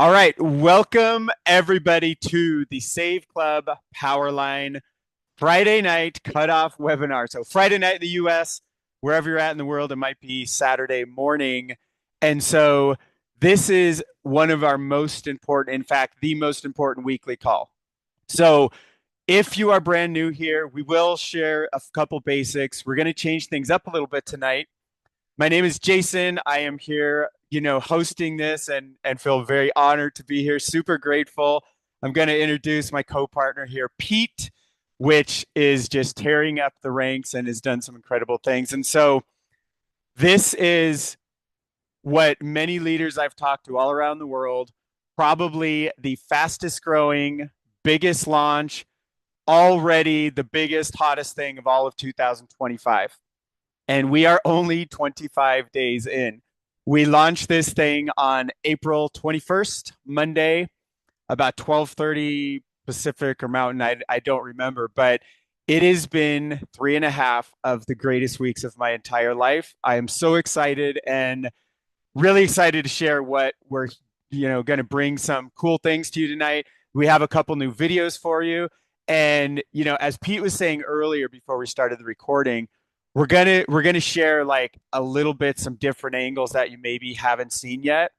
All right, welcome everybody to the Save Club Powerline Friday night cutoff webinar. So Friday night in the US, wherever you're at in the world, it might be Saturday morning. And so this is one of our most important, in fact, the most important weekly call. So if you are brand new here, we will share a couple basics. We're going to change things up a little bit tonight. My name is Jason. I am here, hosting this and feel very honored to be here. Super grateful. I'm going to introduce my co-partner here, Pete, which is just tearing up the ranks and has done some incredible things. And so this is what many leaders I've talked to all around the world, probably the fastest growing, biggest launch, already the biggest, hottest thing of all of 2025. And we are only 25 days in. We launched this thing on April 21st, Monday, about 12:30 Pacific or Mountain. I don't remember, but it has been 3.5 of the greatest weeks of my entire life. I am so excited and really excited to share what we're going to bring some cool things to you tonight. We have a couple new videos for you. And as Pete was saying earlier before we started the recording, we're gonna share like a little bit some different angles that you maybe haven't seen yet.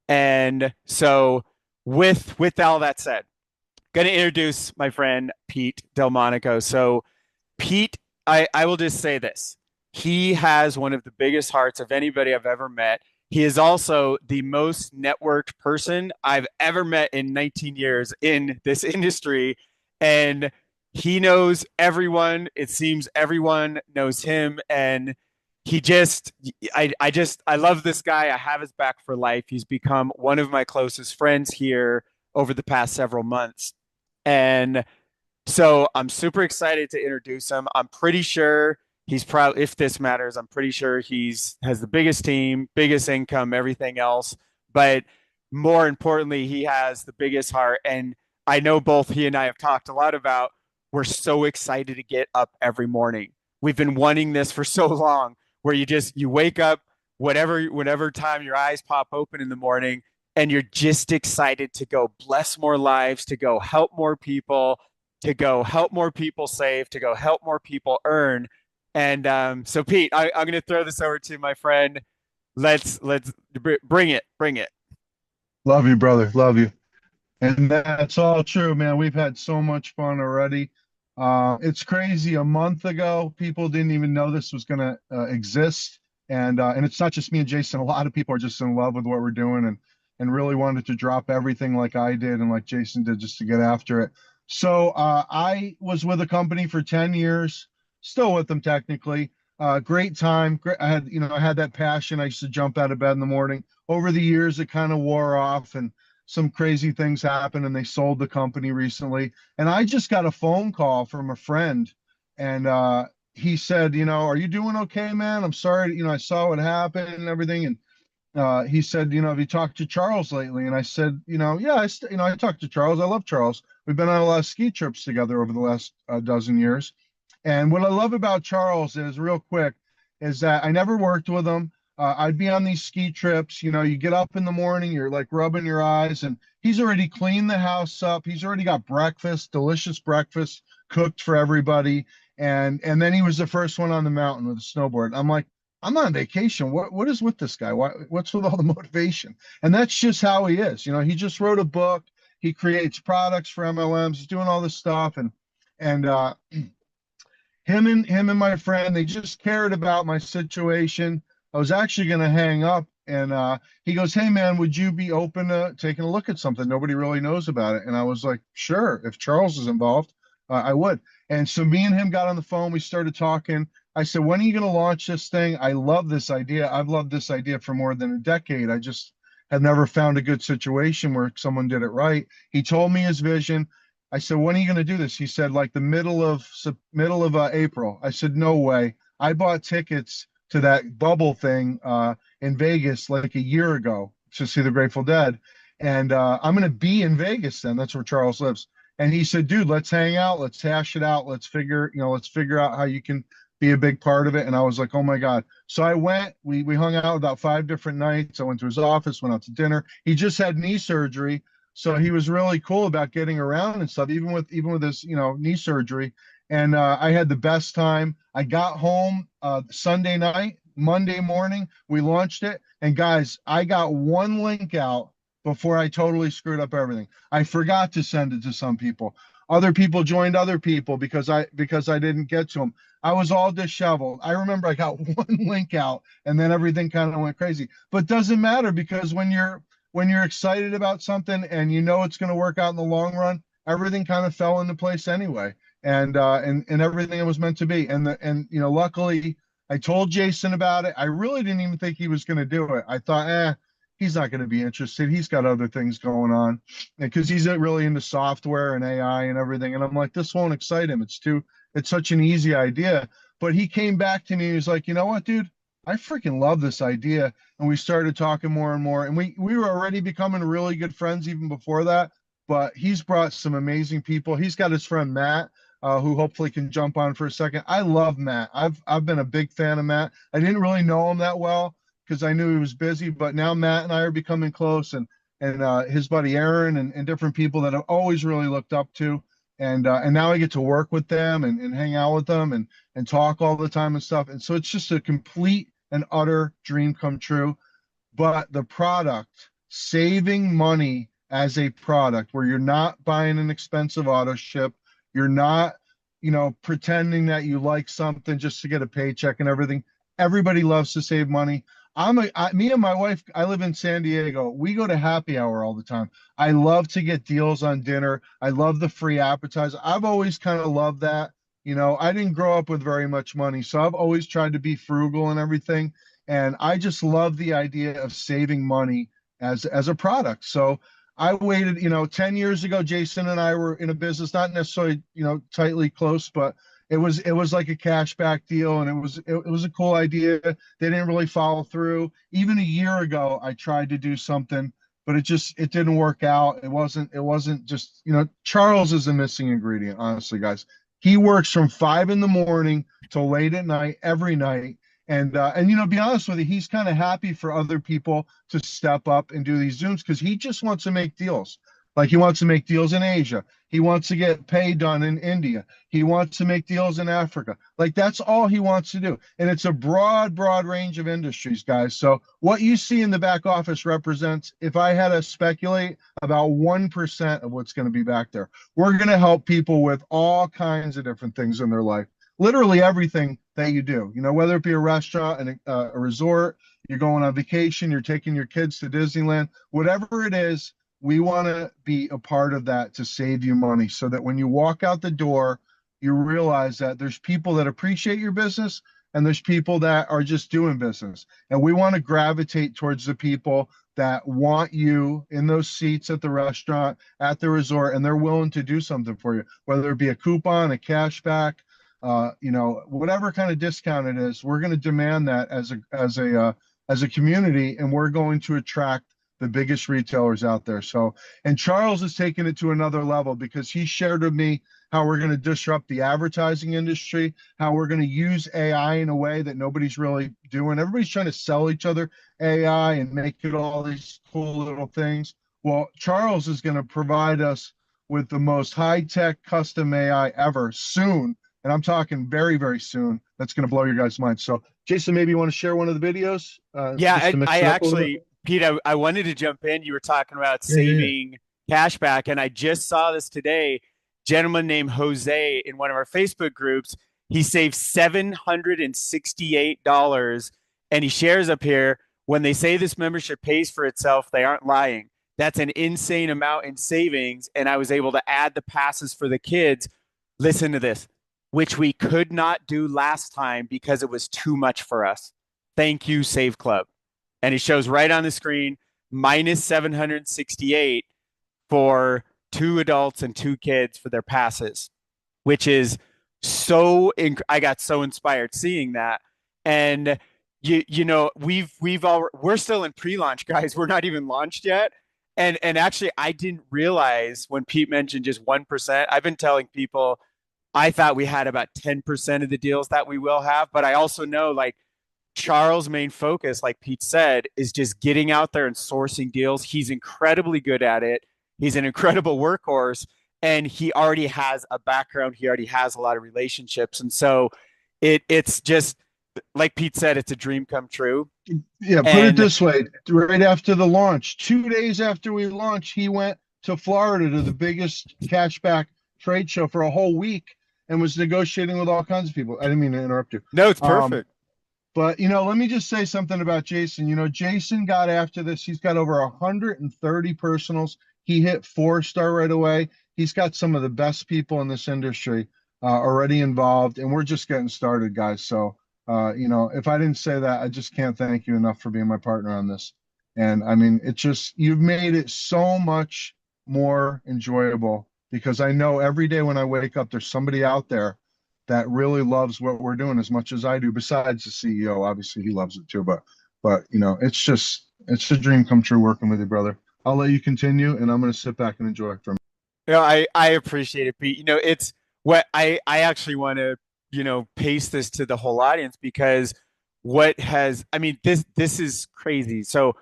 And so with all that said, gonna introduce my friend Pete Delmonico. So Pete, I will just say this. He has one of the biggest hearts of anybody I've ever met. He is also the most networked person I've ever met in 19 years in this industry. And he knows everyone. It seems everyone knows him. And he just, I love this guy. I have his back for life. He's become one of my closest friends here over the past several months. And so I'm super excited to introduce him. I'm pretty sure he's probably, if this matters, I'm pretty sure he's has the biggest team, biggest income, everything else. But more importantly, he has the biggest heart. And I know both he and I have talked a lot about we're so excited to get up every morning. We've been wanting this for so long where you wake up whatever time your eyes pop open in the morning and you're just excited to go bless more lives, to go help more people, to go help more people save, to go help more people earn. And so, Pete, I'm going to throw this over to my friend. Let's bring it. Love you, brother. Love you. And that's all true, man. We've had so much fun already. It's crazy. A month ago, people didn't even know this was going to exist, and it's not just me and Jason. A lot of people are just in love with what we're doing, and really wanted to drop everything like I did and like Jason did just to get after it. So I was with a company for 10 years, still with them technically. Great time. I had that passion. I used to jump out of bed in the morning. Over the years, it kind of wore off, and some crazy things happened, and they sold the company recently. And I just got a phone call from a friend, and he said, are you doing okay, man? I'm sorry, I saw what happened and everything. And he said, have you talked to Charles lately? And I said, yeah, I talked to Charles. I love Charles. We've been on a lot of ski trips together over the last dozen years. And what I love about Charles is, real quick, is that I never worked with him. I'd be on these ski trips, you get up in the morning, you're like rubbing your eyes, and he's already cleaned the house up. He's already got breakfast, delicious breakfast cooked for everybody. And then he was the first one on the mountain with a snowboard. I'm like, I'm on vacation. What is with this guy? What's with all the motivation? And that's just how he is. He just wrote a book. He creates products for MLMs. He's doing all this stuff, and him and my friend, they just cared about my situation. I was actually going to hang up, and he goes, "Hey man, would you be open to taking a look at something? Nobody really knows about it." And I was like, "Sure, if Charles is involved, I would." And so me and him got on the phone. We started talking. I said, "When are you going to launch this thing? I love this idea. I've loved this idea for more than a decade. I just have never found a good situation where someone did it right." He told me his vision. I said, "When are you going to do this?" He said, "Like the middle of April." I said, "No way." I bought tickets to that bubble thing in Vegas like a year ago to see the Grateful Dead, and I'm going to be in Vegas then. That's where Charles lives. And he said, "Dude, let's hang out. Let's hash it out. Let's figure out how you can be a big part of it. And I was like, oh my God. So I went, we hung out about 5 different nights. I went to his office, went out to dinner. He just had knee surgery. So he was really cool about getting around and stuff, even with his, knee surgery. And I had the best time. I got home Sunday night, Monday morning, we launched it. And guys, I got one link out before I totally screwed up everything. I forgot to send it to some people. Other people joined other people because I didn't get to them. I was all disheveled. I remember I got one link out and then everything kind of went crazy. But doesn't matter because when you're excited about something and you know it's going to work out in the long run, everything kind of fell into place anyway. And everything it was meant to be. And luckily I told Jason about it. I really didn't even think he was going to do it. I thought, he's not going to be interested. He's got other things going on because he's really into software and AI and everything. And I'm like, this won't excite him. It's such an easy idea. But he came back to me and he was like, you know what, dude? I freaking love this idea. And we started talking more and more. And we were already becoming really good friends even before that. But he's brought some amazing people. He's got his friend Matt, who hopefully can jump on for a second. I love Matt. I've been a big fan of Matt. I didn't really know him that well because I knew he was busy, but now Matt and I are becoming close, and his buddy Aaron and different people that I've always really looked up to, and now I get to work with them and hang out with them and talk all the time and stuff, and so it's just a complete and utter dream come true. But the product, saving money as a product where you're not buying an expensive auto ship, you're not, pretending that you like something just to get a paycheck and everything. Everybody loves to save money. Me and my wife, I live in San Diego. We go to happy hour all the time. I love to get deals on dinner. I love the free appetizer. I've always kind of loved that. I didn't grow up with very much money, so I've always tried to be frugal and everything. And I just love the idea of saving money as a product. So I waited, 10 years ago, Jason and I were in a business, not necessarily, tightly close, but it was like a cashback deal, and it was a cool idea. They didn't really follow through. Even a year ago, I tried to do something, but it didn't work out. It wasn't just, Charles is a missing ingredient, honestly, guys. He works from 5 in the morning till late at night every night. And to be honest with you, he's kind of happy for other people to step up and do these Zooms because he just wants to make deals. Like he wants to make deals in Asia. He wants to get pay done in India. He wants to make deals in Africa. Like that's all he wants to do. And it's a broad, broad range of industries, guys. So what you see in the back office represents, if I had to speculate, about 1% of what's going to be back there. We're going to help people with all kinds of different things in their life. Literally everything that you do, whether it be a restaurant and a resort, you're going on vacation, you're taking your kids to Disneyland, whatever it is, we want to be a part of that to save you money so that when you walk out the door, you realize that there's people that appreciate your business and there's people that are just doing business. And we want to gravitate towards the people that want you in those seats at the restaurant, at the resort, and they're willing to do something for you, whether it be a coupon, a cashback, whatever kind of discount it is. We're going to demand that as a community, and we're going to attract the biggest retailers out there. So, and Charles is taking it to another level because he shared with me how we're going to disrupt the advertising industry, how we're going to use AI in a way that nobody's really doing. Everybody's trying to sell each other AI and make it all these cool little things. Well, Charles is going to provide us with the most high-tech custom AI ever soon. And I'm talking very, very soon. That's going to blow your guys' minds. So, Jason, maybe you want to share one of the videos Yeah, just to I mix it up a little actually, bit? Pete, I wanted to jump in. You were talking about Yeah, yeah, yeah. saving cash back, and I just saw this today. Gentleman named Jose in one of our Facebook groups, he saved $768, and he shares up here. When they say this membership pays for itself, they aren't lying. That's an insane amount in savings, and I was able to add the passes for the kids. Listen to this, which we could not do last time because it was too much for us. Thank you, Save Club. And it shows right on the screen minus 768 for 2 adults and 2 kids for their passes, which is I got so inspired seeing that. And we're still in pre-launch, guys. We're not even launched yet. And actually I didn't realize when Pete mentioned just 1%. I've been telling people I thought we had about 10% of the deals that we will have, but I also know like Charles' main focus, like Pete said, is just getting out there and sourcing deals. He's incredibly good at it. He's an incredible workhorse, and he already has a background. He already has a lot of relationships, and so it's just like Pete said, it's a dream come true. Yeah, put it And this way, right after the launch, 2 days after we launched, he went to Florida to the biggest cashback trade show for a whole week and was negotiating with all kinds of people. I didn't mean to interrupt you. no, it's Um, perfect. but let me just say something about Jason. Jason got after this. He's got over 130 personals. He hit 4-star right away. He's got some of the best people in this industry already involved, and we're just getting started, guys. So, if I didn't say that, I just can't thank you enough for being my partner on this. And I mean, it's just you've made it so much more enjoyable because I know every day when I wake up, there's somebody out there that really loves what we're doing as much as I do. Besides the CEO, obviously he loves it too. But it's a dream come true working with you, brother. I'll let you continue, and I'm gonna sit back and enjoy from. I appreciate it, Pete. It's what I actually want to, pace this to the whole audience because I mean, this is crazy. So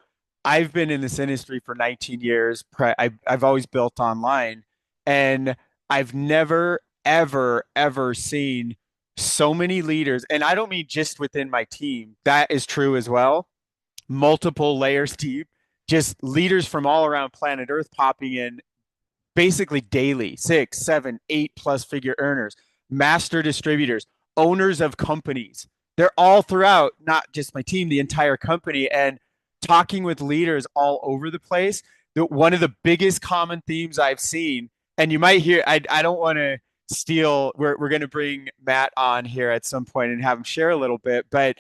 I've been in this industry for 19 years. I've always built online, and I've never, ever, ever seen so many leaders. And I don't mean just within my team. That is true as well. Multiple layers deep, just leaders from all around planet Earth popping in basically daily, 6, 7, 8+ figure earners, master distributors, owners of companies. They're all throughout, not just my team, the entire company, and talking with leaders all over the place. One of the biggest common themes I've seen, and you might hear, I don't want to steal, we're going to bring Matt on here at some point and have him share a little bit, but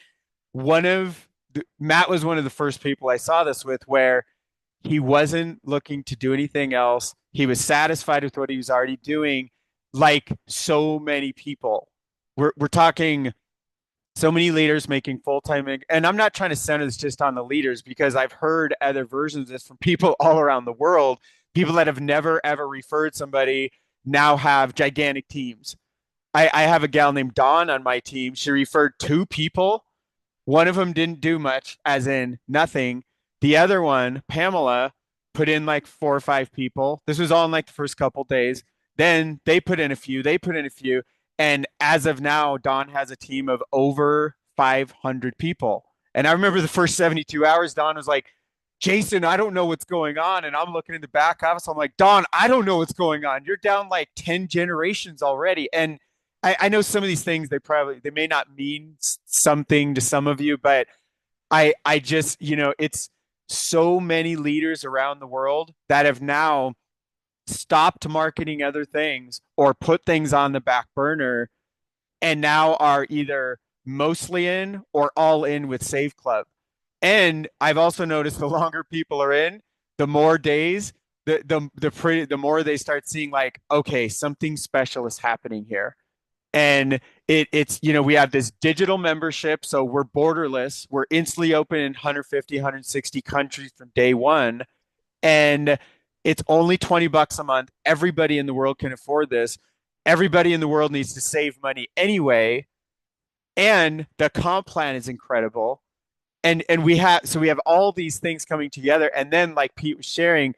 Matt was one of the first people I saw this with where he wasn't looking to do anything else. He was satisfied with what he was already doing, like so many people. We're talking so many leaders making full time, and I'm not trying to center this just on the leaders because I've heard other versions of this from people all around the world. People that have never ever referred somebody now have gigantic teams. I have a gal named Dawn on my team. She referred two people. One of them didn't do much, as in nothing. The other one, Pamela, put in like 4 or 5 people. This was all in like the first couple days. Then they put in a few, they put in a few. And as of now, Don has a team of over 500 people. And I remember the first 72 hours, Don was like, Jason, I don't know what's going on. And I'm looking in the back office. I'm like, Don, I don't know what's going on. You're down like 10 generations already. And I know some of these things they may not mean something to some of you, but I just it's so many leaders around the world that have now stopped marketing other things or put things on the back burner and now are either mostly in or all in with Save Club. And I've also noticed the longer people are in, the more days, the more they start seeing like, okay, something special is happening here. And it's we have this digital membership, so we're borderless. We're instantly open in 150, 160 countries from day one, and it's only $20 a month. Everybody in the world can afford this. Everybody in the world needs to save money anyway, and the comp plan is incredible. And we have all these things coming together, and then like Pete was sharing,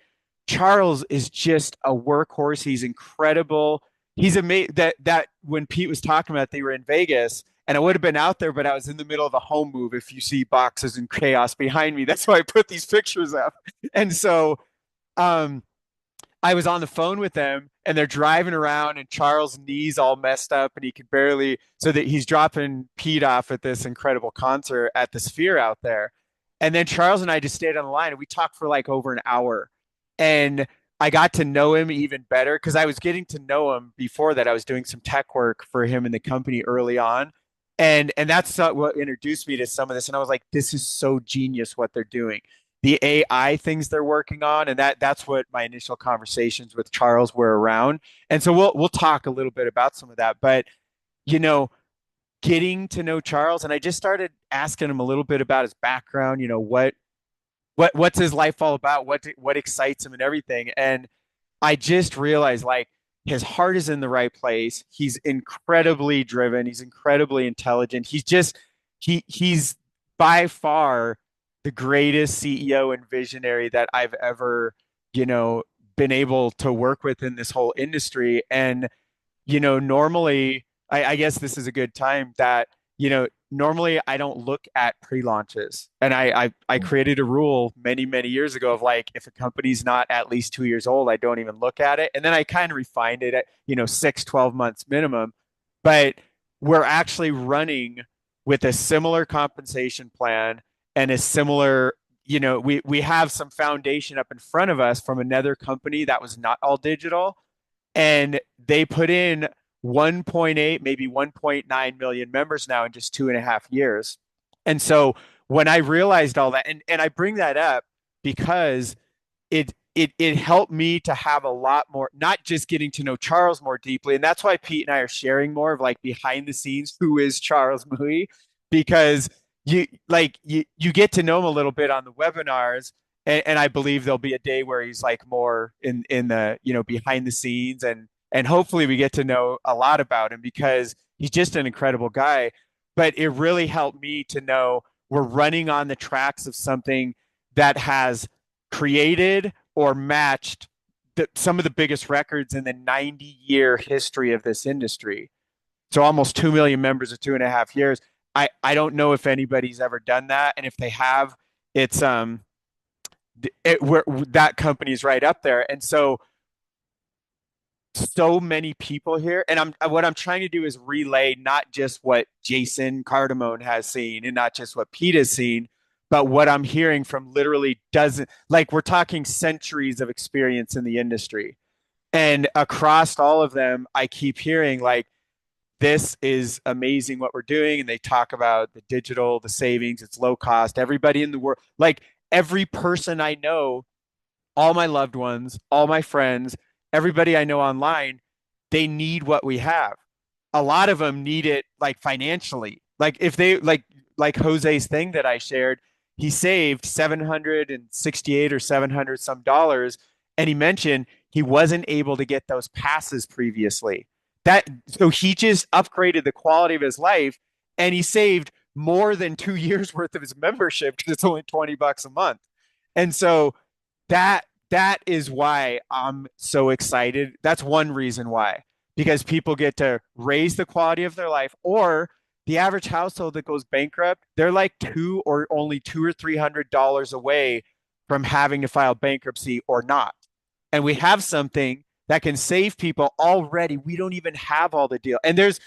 Charles is just a workhorse. He's incredible. He's amazing. That when Pete was talking about it, they were in Vegas, and I would have been out there, but I was in the middle of a home move. If you see boxes and chaos behind me, that's why I put these pictures up. And so um, I was on the phone with them and they're driving around and Charles' knees all messed up and he could barely so that he's dropping Pete off at this incredible concert at the Sphere out there. And then Charles and I just stayed on the line and we talked for like over an hour. And I got to know him even better because I was getting to know him before that. I was doing some tech work for him in the company early on. And that's what introduced me to some of this. And I was like, this is so genius what they're doing, the AI things they're working on, and that's what my initial conversations with Charles were around. And so we'll talk a little bit about some of that. But you know, getting to know Charles, and I just started asking him a little bit about his background. What's his life all about? What excites him and everything. And I just realized like his heart is in the right place. He's incredibly driven. He's incredibly intelligent. He's by far the greatest CEO and visionary that I've ever, you know, been able to work with in this whole industry. And normally, I guess this is a good time that, normally I don't look at pre-launches. And I created a rule many, many years ago of like, if a company's not at least 2 years old, I don't even look at it. And then I kind of refined it at, 6, 12 months minimum. But we're actually running with a similar compensation plan and a similar, we have some foundation up in front of us from another company that was not all digital, and they put in 1.8, maybe 1.9 million members now in just 2.5 years. And so when I realized all that, and I bring that up because it helped me to have a lot more, not just getting to know Charles more deeply. And that's why Pete and I are sharing more of like behind the scenes, who is Charles Mui, because you get to know him a little bit on the webinars, and I believe there'll be a day where he's like more in the behind the scenes, and hopefully we get to know a lot about him because he's just an incredible guy. But it really helped me to know we're running on the tracks of something that has created or matched some of the biggest records in the 90-year history of this industry. So almost 2 million members of 2.5 years. I don't know if anybody's ever done that, and if they have, it's that company's right up there. And so many people here, and what I'm trying to do is relay not just what Jason Cardamone has seen and not just what Pete has seen, but what I'm hearing from literally dozens, like we're talking centuries of experience in the industry. And across all of them, I keep hearing like, this is amazing what we're doing. And they talk about the digital, the savings, it's low cost. Everybody in the world, like every person I know, all my loved ones, all my friends, everybody I know online, they need what we have. A lot of them need it like financially. Like if they like Jose's thing that I shared, he saved 768 or 700 some dollars, and he mentioned he wasn't able to get those passes previously. So he just upgraded the quality of his life, and he saved more than 2 years worth of his membership because it's only $20 a month. And so that is why I'm so excited. That's one reason why, because people get to raise the quality of their life. Or the average household that goes bankrupt, they're like only $200 or $300 away from having to file bankruptcy or not. And we have something that can save people already. We don't even have all the deal. And there's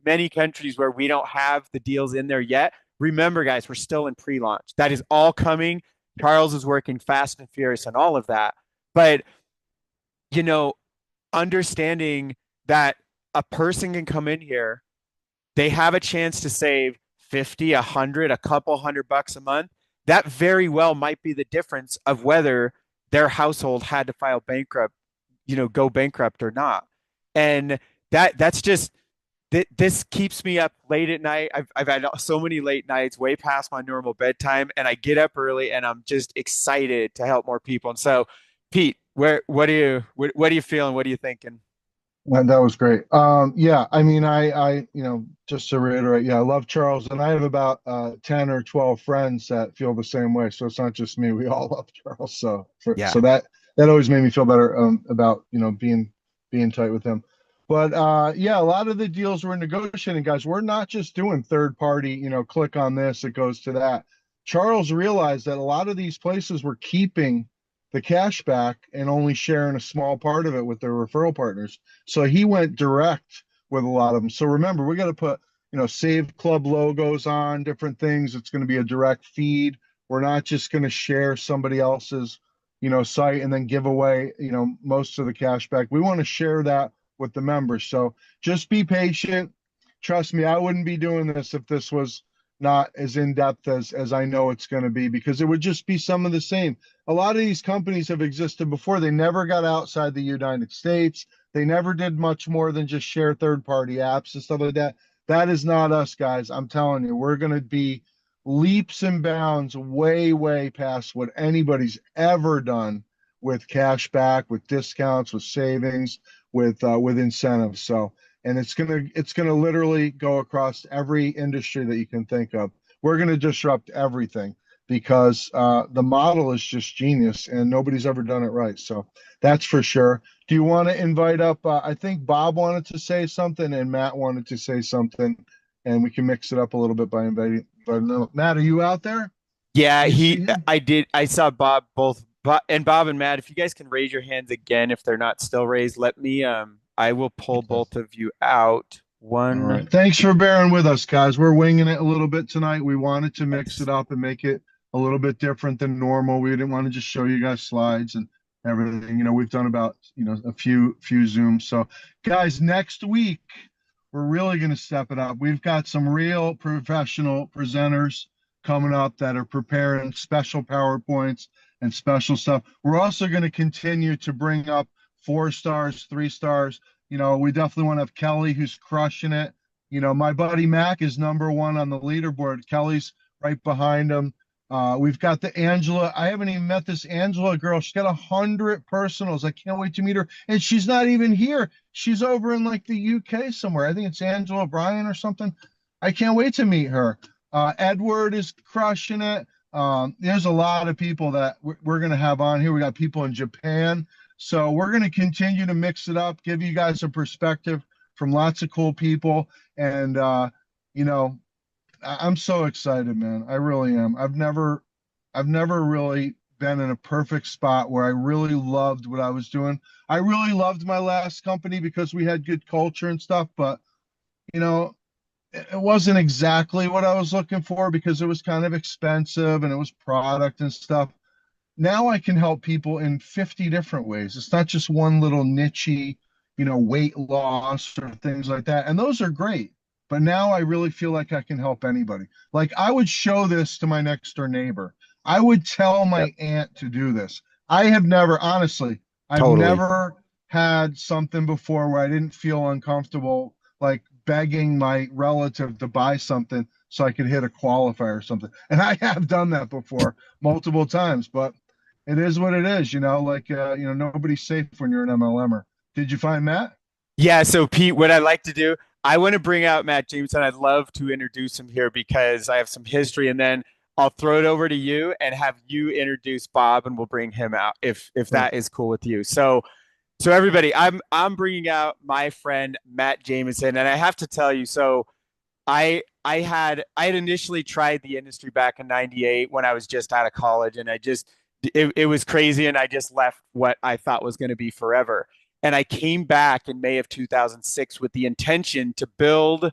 many countries where we don't have the deals in there yet. Remember, guys, we're still in pre-launch. That is all coming. Charles is working fast and furious on all of that. But, you know, understanding that a person can come in here, they have a chance to save 50, 100, a couple $100 a month. That very well might be the difference of whether their household had to file bankrupt, go bankrupt or not. And that's just this keeps me up late at night. I've had so many late nights, way past my normal bedtime, and I get up early, and I'm just excited to help more people. And so, Pete, what are you feeling? What are you thinking? And that was great. Yeah, I mean, just to reiterate, yeah, I love Charles, and I have about 10 or 12 friends that feel the same way. So it's not just me. We all love Charles. So Yeah. that always made me feel better about being tight with him. But yeah, a lot of the deals we're negotiating, guys, we're not just doing third party, click on this, it goes to that. Charles realized that a lot of these places were keeping the cash back and only sharing a small part of it with their referral partners. So he went direct with a lot of them. So remember, we got to put, Save Club logos on different things. It's going to be a direct feed. We're not just going to share somebody else's, site and then give away, most of the cash back. We want to share that with the members. So just be patient. Trust me, I wouldn't be doing this if this was not as in depth as I know it's going to be, because it would just be some of the same. A lot of these companies have existed before. They never got outside the United States. They never did much more than just share third party apps and stuff like that. That is not us, guys. I'm telling you, we're going to be leaps and bounds way, way past what anybody's ever done with cash back, with discounts, with savings, with incentives. So, and it's gonna literally go across every industry that you can think of. We're gonna disrupt everything because the model is just genius, and nobody's ever done it right. So that's for sure. Do you want to invite up? I think Bob wanted to say something, and Matt wanted to say something, and we can mix it up a little bit by inviting them. Matt, are you out there? Yeah, Do you see him? I did. I saw Bob both, and Bob and Matt. If you guys can raise your hands again, if they're not still raised, let me. I will pull Okay. both of you out. All One. right. Thanks for bearing with us, guys. We're winging it a little bit tonight. We wanted to mix it Nice. up and make it a little bit different than normal. We didn't want to just show you guys slides and everything. We've done about, a few Zooms. So, guys, next week we're really going to step it up. We've got some real professional presenters coming up that are preparing special PowerPoints and special stuff. We're also going to continue to bring up 4 stars, 3 stars. We definitely want to have Kelly, who's crushing it. My buddy Mac is #1 on the leaderboard. Kelly's right behind him. We've got the Angela. I haven't even met this Angela girl. She's got 100 personals. I can't wait to meet her. And she's not even here. She's over in like the UK somewhere. I think it's Angela Bryan or something. I can't wait to meet her. Edward is crushing it. There's a lot of people that we're going to have on here. We got people in Japan. So we're going to continue to mix it up, give you guys a perspective from lots of cool people. And, I'm so excited, man. I really am. I've never really been in a perfect spot where I really loved what I was doing. I really loved my last company because we had good culture and stuff, but you know, it wasn't exactly what I was looking for because it was kind of expensive and it was product and stuff. Now I can help people in 50 different ways. It's not just one little nichey, weight loss or things like that. And those are great. But now I really feel like I can help anybody. Like I would show this to my next door neighbor. I would tell Yep. my aunt to do this. I have never, honestly, I've Totally. never had something before where I didn't feel uncomfortable, like begging my relative to buy something so I could hit a qualifier or something. And I have done that before multiple times, but it is what it is, like nobody's safe when you're an MLMer. Did you find Matt? Yeah, so Pete, what I like to do, I want to bring out Matt Jameson. I'd love to introduce him here because I have some history, and then I'll throw it over to you and have you introduce Bob, and we'll bring him out if Right. that is cool with you. So everybody, I'm bringing out my friend Matt Jameson, and I have to tell you, so I had initially tried the industry back in '98 when I was just out of college, and it was crazy, and I just left what I thought was going to be forever. And I came back in May of 2006 with the intention to build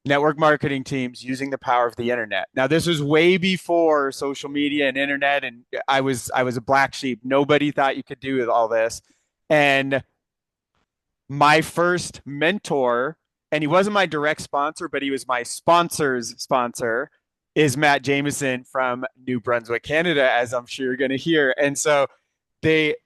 network marketing teams using the power of the internet. Now this was way before social media and internet, and I was a black sheep. Nobody thought you could do all this. And my first mentor, and he wasn't my direct sponsor, but he was my sponsor's sponsor, is Matt Jameson from New Brunswick, Canada, as I'm sure you're going to hear. And so they,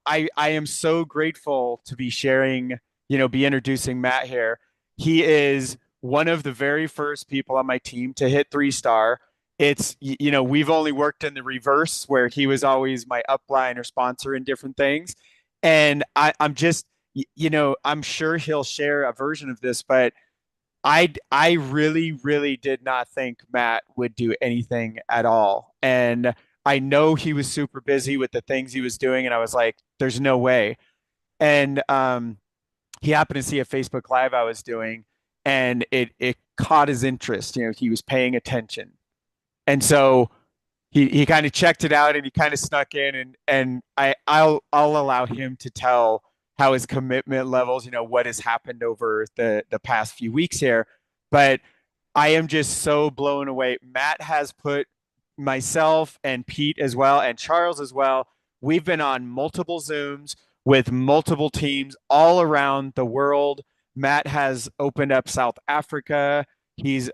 I am so grateful to be sharing, be introducing Matt here. He is one of the very first people on my team to hit 3 star. We've only worked in the reverse where he was always my upline or sponsor in different things. And I'm just, I'm sure he'll share a version of this, but I really, really did not think Matt would do anything at all. And I know he was super busy with the things he was doing, and I was like, there's no way. And he happened to see a Facebook Live I was doing, and it caught his interest. He was paying attention. And so he kind of checked it out and he kind of snuck in and I'll allow him to tell how his commitment levels, what has happened over the past few weeks here. But I am just so blown away. Matt has put myself and Pete as well and Charles as well. We've been on multiple Zooms with multiple teams all around the world. Matt has opened up South Africa.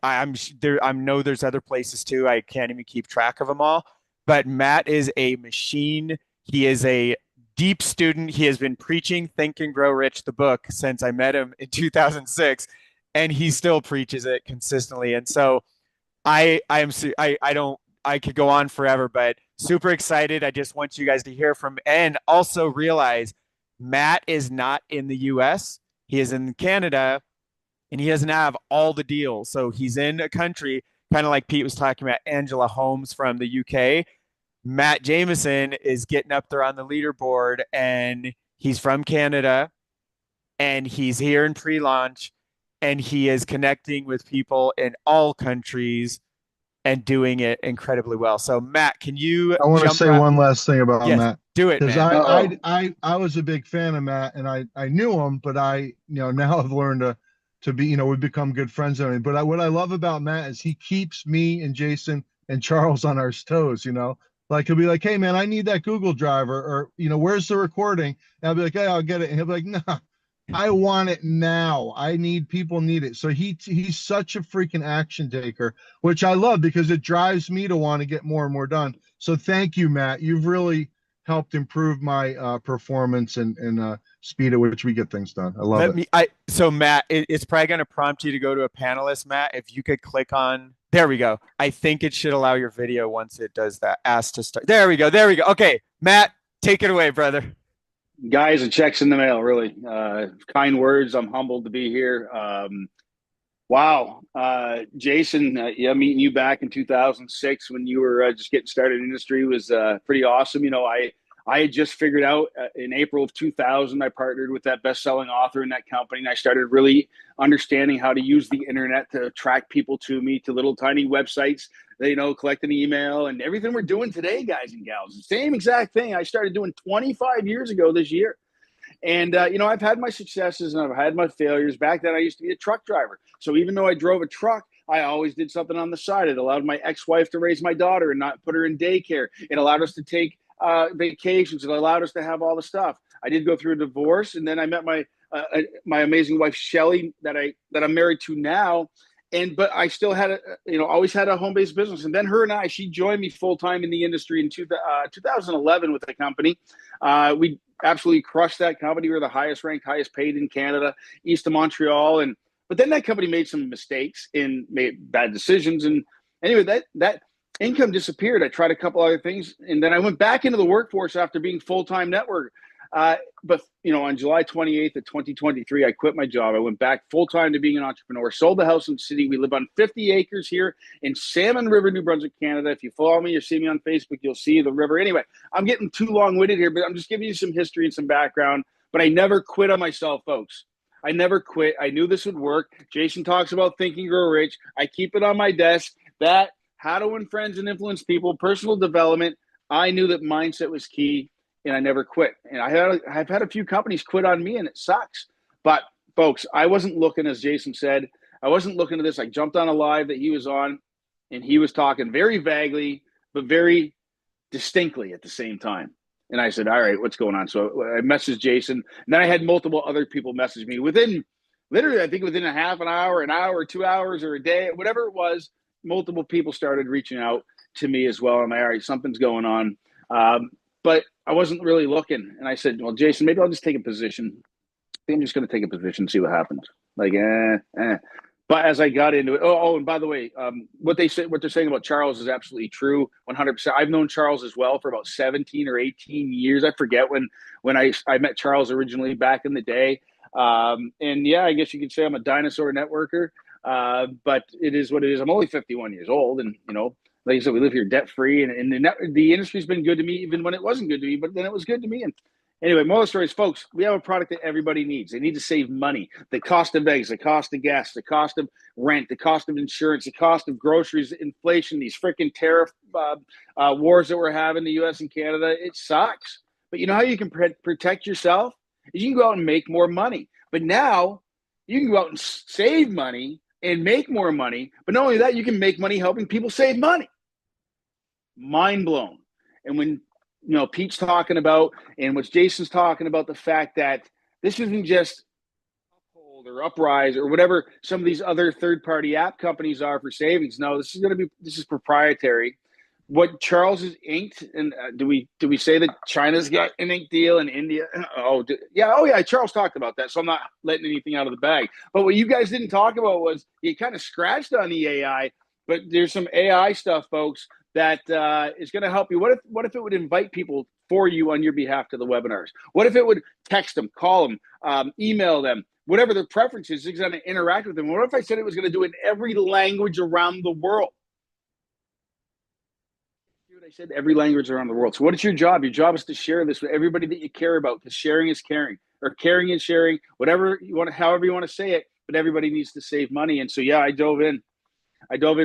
I'm there. I know there's other places too. I can't even keep track of them all. But Matt is a machine. He is a deep student. He has been preaching Think and Grow Rich, the book, since I met him in 2006, and he still preaches it consistently. And so I don't I could go on forever, but super excited. I just want you guys to hear from and also realize Matt is not in the US. He is in Canada and he doesn't have all the deals. So he's in a country, kind of like Pete was talking about Angela Holmes from the UK. Matt Jameson is getting up there on the leaderboard and he's from Canada and he's here in pre launch and he is connecting with people in all countries and doing it incredibly well. So, Matt, can you I want to jump say right? one last thing about Yes, Matt do it, because man. Uh-oh. I was a big fan of Matt and I knew him, but now I've learned to be we've become good friends and everything. But what I love about Matt is he keeps me and Jason and Charles on our toes. Like he'll be like, "Hey man, I need that Google driver," or "Where's the recording?" And I'll be like, "Hey, I'll get it," and he'll be like, "Nah, I want it now. People need it." So he's such a freaking action taker, which I love because it drives me to want to get more and more done. So thank you, Matt. You've really helped improve my performance and speed at which we get things done. I love Let it. me. So Matt, it's probably going to prompt you to go to a panelist. Matt, if you could click on. There we go. I think it should allow your video once it does that. Ask to start. There we go. There we go. Okay, Matt, take it away, brother. Guys, a check's in the mail, really. Kind words. I'm humbled to be here. Wow. Jason, yeah, meeting you back in 2006 when you were just getting started in the industry was pretty awesome. I had just figured out in April of 2000, I partnered with that best-selling author in that company, and I started really understanding how to use the internet to attract people to me, to little tiny websites, collect an email and everything we're doing today, guys and gals. The same exact thing I started doing 25 years ago this year. And, I've had my successes and I've had my failures. Back then, I used to be a truck driver. So even though I drove a truck, I always did something on the side. It allowed my ex-wife to raise my daughter and not put her in daycare. It allowed us to take vacations. It allowed us to have all the stuff. I did go through a divorce, and then I met my amazing wife, Shelly, that I'm married to now. But I still had always had a home-based business. And then she joined me full-time in the industry in 2011 with the company. We absolutely crushed that company. We were the highest ranked, highest paid in Canada, east of Montreal. But then that company made some mistakes and made bad decisions. And anyway, that income disappeared. I tried a couple other things, and then I went back into the workforce after being full-time network. But on July 28th of 2023, I quit my job. I went back full-time to being an entrepreneur, sold the house in the city. We live on 50 acres here in Salmon River, New Brunswick, Canada. If you follow me or see me on Facebook, you'll see the river. Anyway, I'm getting too long-winded here, but I'm just giving you some history and some background. But I never quit on myself, folks. I never quit. I knew this would work. Jason talks about Think and Grow Rich. I keep it on my desk. That how to win friends and influence people, personal development. I knew that mindset was key, and I never quit. And I've had a few companies quit on me, and it sucks. But folks, I wasn't looking, as Jason said, I wasn't looking at this. I jumped on a live that he was on, and he was talking very vaguely, but very distinctly at the same time. And I said, all right, what's going on? So I messaged Jason. And then I had multiple other people message me within literally, I think within a half an hour, 2 hours, or a day, whatever it was, multiple people started reaching out to me as well. I'm like, all right, something's going on. But I wasn't really looking. And I said, well, Jason, maybe I'll just take a position. I think I'm just going to take a position, see what happens. Like, But as I got into it, and by the way, what they're saying about Charles is absolutely true, 100%. I've known Charles as well for about 17 or 18 years. I forget when I met Charles originally back in the day. And yeah, I guess you could say I'm a dinosaur networker, but it is what it is. I'm only 51 years old, and like I said, we live here debt free, and the industry's been good to me even when it wasn't good to me. But then it was good to me, and anyway, moral stories, folks, we have a product that everybody needs. They need to save money. The cost of eggs, the cost of gas, the cost of rent, the cost of insurance, the cost of groceries, inflation, these freaking tariff wars that we're having in the U.S. and Canada. It sucks. But you know how you can protect yourself? You can go out and make more money. But now you can go out and save money and make more money. But not only that, you can make money helping people save money. Mind blown. And when Pete's talking about, and what Jason's talking about, the fact that this isn't just Uphold or Uprise or whatever some of these other third-party app companies are for savings. No, this is proprietary. What Charles is inked, and do we say that China's got an ink deal and India? Oh yeah. Charles talked about that, so I'm not letting anything out of the bag. But what you guys didn't talk about was you kind of scratched on the AI, but there's some AI stuff, folks, that is going to help you. What if it would invite people for you on your behalf to the webinars? What if it would text them, call them, email them, whatever their preference is going to interact with them? What if I said it was going to do it in every language around the world? I said every language around the world. So what is your job? Your job is to share this with everybody that you care about, because sharing is caring, or caring is sharing, whatever you want, however you want to say it, but everybody needs to save money. And so, yeah, I dove in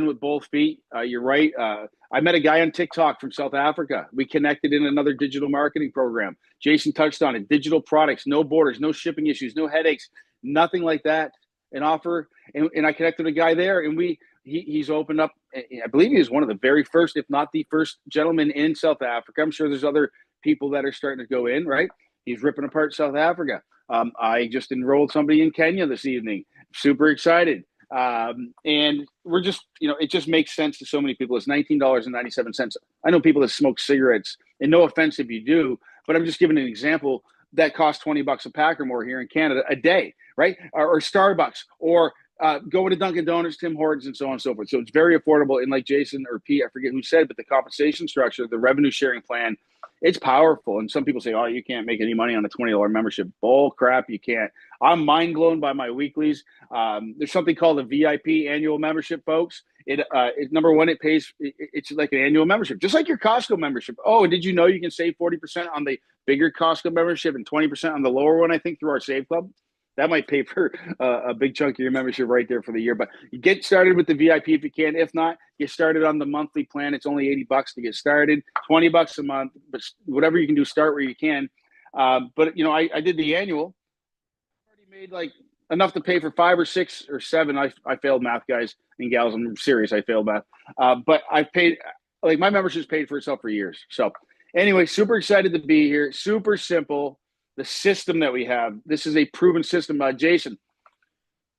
with both feet. You're right. I met a guy on TikTok from South Africa. We connected in another digital marketing program. Jason touched on it. Digital products, no borders, no shipping issues, no headaches, nothing like that. An offer. And I connected with a guy there, and he's opened up. I believe he was one of the very first, if not the first gentleman in South Africa. I'm sure there's other people that are starting to go in, right? He's ripping apart South Africa. I just enrolled somebody in Kenya this evening. Super excited. And we're just, it just makes sense to so many people. It's $19.97. I know people that smoke cigarettes, and no offense if you do, but I'm just giving an example that costs $20 a pack or more here in Canada a day, right? Or Starbucks, or going to Dunkin' Donuts, Tim Hortons, and so on and so forth. So it's very affordable. And like Jason or Pete, I forget who said, but the compensation structure, the revenue sharing plan, it's powerful. And some people say, oh, you can't make any money on a $20 membership. Bull crap, you can't. I'm mind blown by my weeklies. There's something called a VIP annual membership, folks. Number one, it's like an annual membership, just like your Costco membership. Oh, and did you know you can save 40% on the bigger Costco membership and 20% on the lower one, I think, through our Save Club? That might pay for a big chunk of your membership right there for the year. But you get started with the VIP if you can. If not, get started on the monthly plan. It's only $80 to get started, $20 a month. But whatever you can do, start where you can. But I did the annual. I already made like enough to pay for 5 or 6 or 7. I failed math, guys and gals. I'm serious. I failed math. But I've paid, like, my membership's paid for itself for years. So anyway, super excited to be here. Super simple. The system that we have, this is a proven system. Jason,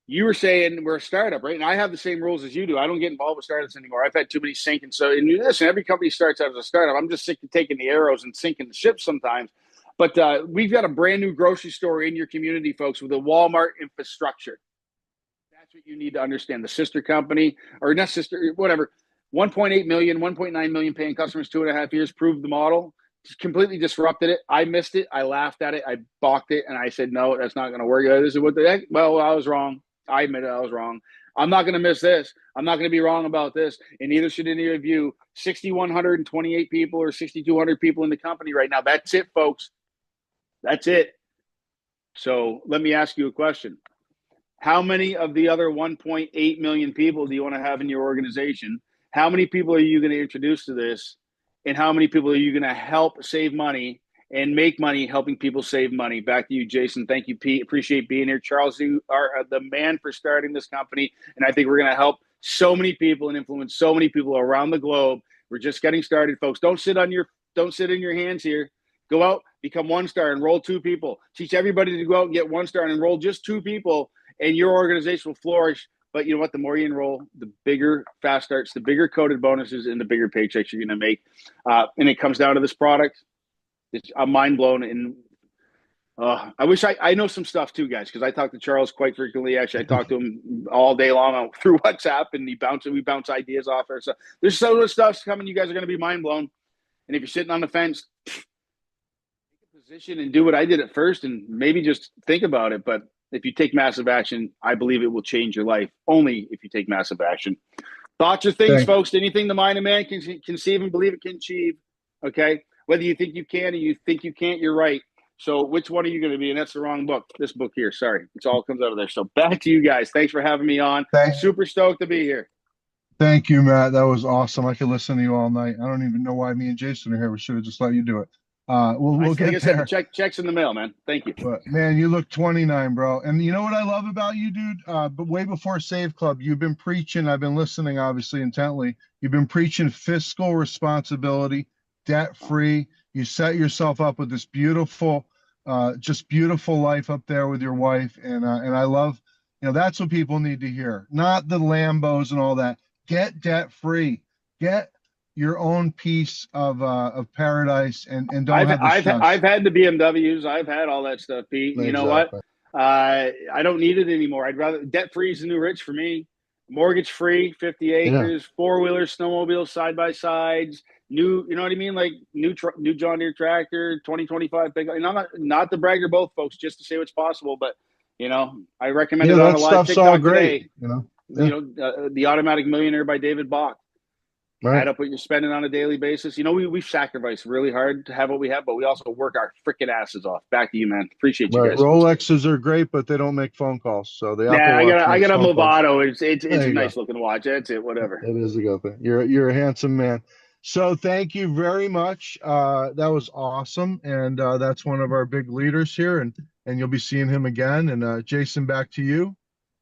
you were saying we're a startup, right? And I have the same rules as you do. I don't get involved with startups anymore. I've had too many sink. And so, and listen, every company starts out as a startup. I'm just sick of taking the arrows and sinking the ship sometimes. But we've got a brand new grocery store in your community, folks, with a Walmart infrastructure. That's what you need to understand. The sister company, or not sister, whatever, 1.8 million, 1.9 million paying customers, 2.5 years, proved the model. Completely disrupted it. I missed it. I laughed at it. I balked it. And I said, no, that's not going to work. This is what the heck? Well, I was wrong. I admit it. I was wrong. I'm not going to miss this. I'm not going to be wrong about this. And neither should any of you. 6,128 people or 6,200 people in the company right now. That's it, folks. That's it. So let me ask you a question. How many of the other 1.8 million people do you want to have in your organization? How many people are you going to introduce to this? And how many people are you going to help save money and make money helping people save money? Back to you, Jason. Thank you, Pete. Appreciate being here. Charles, you are the man for starting this company. And I think we're going to help so many people and influence so many people around the globe. We're just getting started, folks. Don't sit in your hands here. Go out, become 1-star, enroll 2 people. Teach everybody to go out and get 1-star and enroll just 2 people, and your organization will flourish. But you know what? The more you enroll, the bigger fast starts, the bigger coded bonuses, and the bigger paychecks you're going to make. And it comes down to this product. I'm mind blown. And I wish I know some stuff too, guys, because I talk to Charles quite frequently. Actually, I talk to him all day long through WhatsApp, and we bounce ideas off there. So there's so much stuff coming. You guys are going to be mind blown. And if you're sitting on the fence, take a position and do what I did at first, and maybe just think about it. But if you take massive action, I believe it will change your life. Only if you take massive action. Thoughts are things, folks. Anything the mind of man can conceive and believe it can achieve. Okay? Whether you think you can or you think you can't, you're right. So which one are you going to be? And that's the wrong book. This book here. Sorry. It all comes out of there. So back to you guys. Thanks for having me on. Super stoked to be here. Thank you, Matt. That was awesome. I could listen to you all night. I don't even know why me and Jason are here. We should have just let you do it. We'll get there. Checks in the mail, man. Thank you. But man, you look 29, bro. And you know what I love about you, dude? But way before Save Club, you've been preaching. I've been listening, obviously, intently. You've been preaching fiscal responsibility, debt-free. You set yourself up with this beautiful, just beautiful life up there with your wife. And I love, that's what people need to hear. Not the Lambos and all that. Get debt-free. Get your own piece of paradise, and don't have the stress. I've had the BMWs. I've had all that stuff, Pete. Exactly. You know what? I don't need it anymore. I'd rather debt free is the new rich for me. mortgage free, 50 Yeah. acres, four-wheelers, snowmobiles, side by sides, new, you know what I mean? Like new John Deere tractor, 2025 big. And I'm not to brag or both, folks, just to say what's possible. But I Yeah, recommended on that a live stuff's all TikTok great, today. you know. Yeah. The Automatic Millionaire by David Bach. Add Right. up what you're spending on a daily basis. We've sacrificed really hard to have what we have, but we also work our freaking asses off. Back to you, man. Appreciate you Right. guys. Rolexes are great, but they don't make phone calls. So the Apple Yeah, Watch I makes got a phone calls. Movado. It's There a you go. nice looking watch. That's it. Whatever. It is a good thing. You're a handsome man. So thank you very much. That was awesome, and that's one of our big leaders here, and you'll be seeing him again. And Jason, back to you.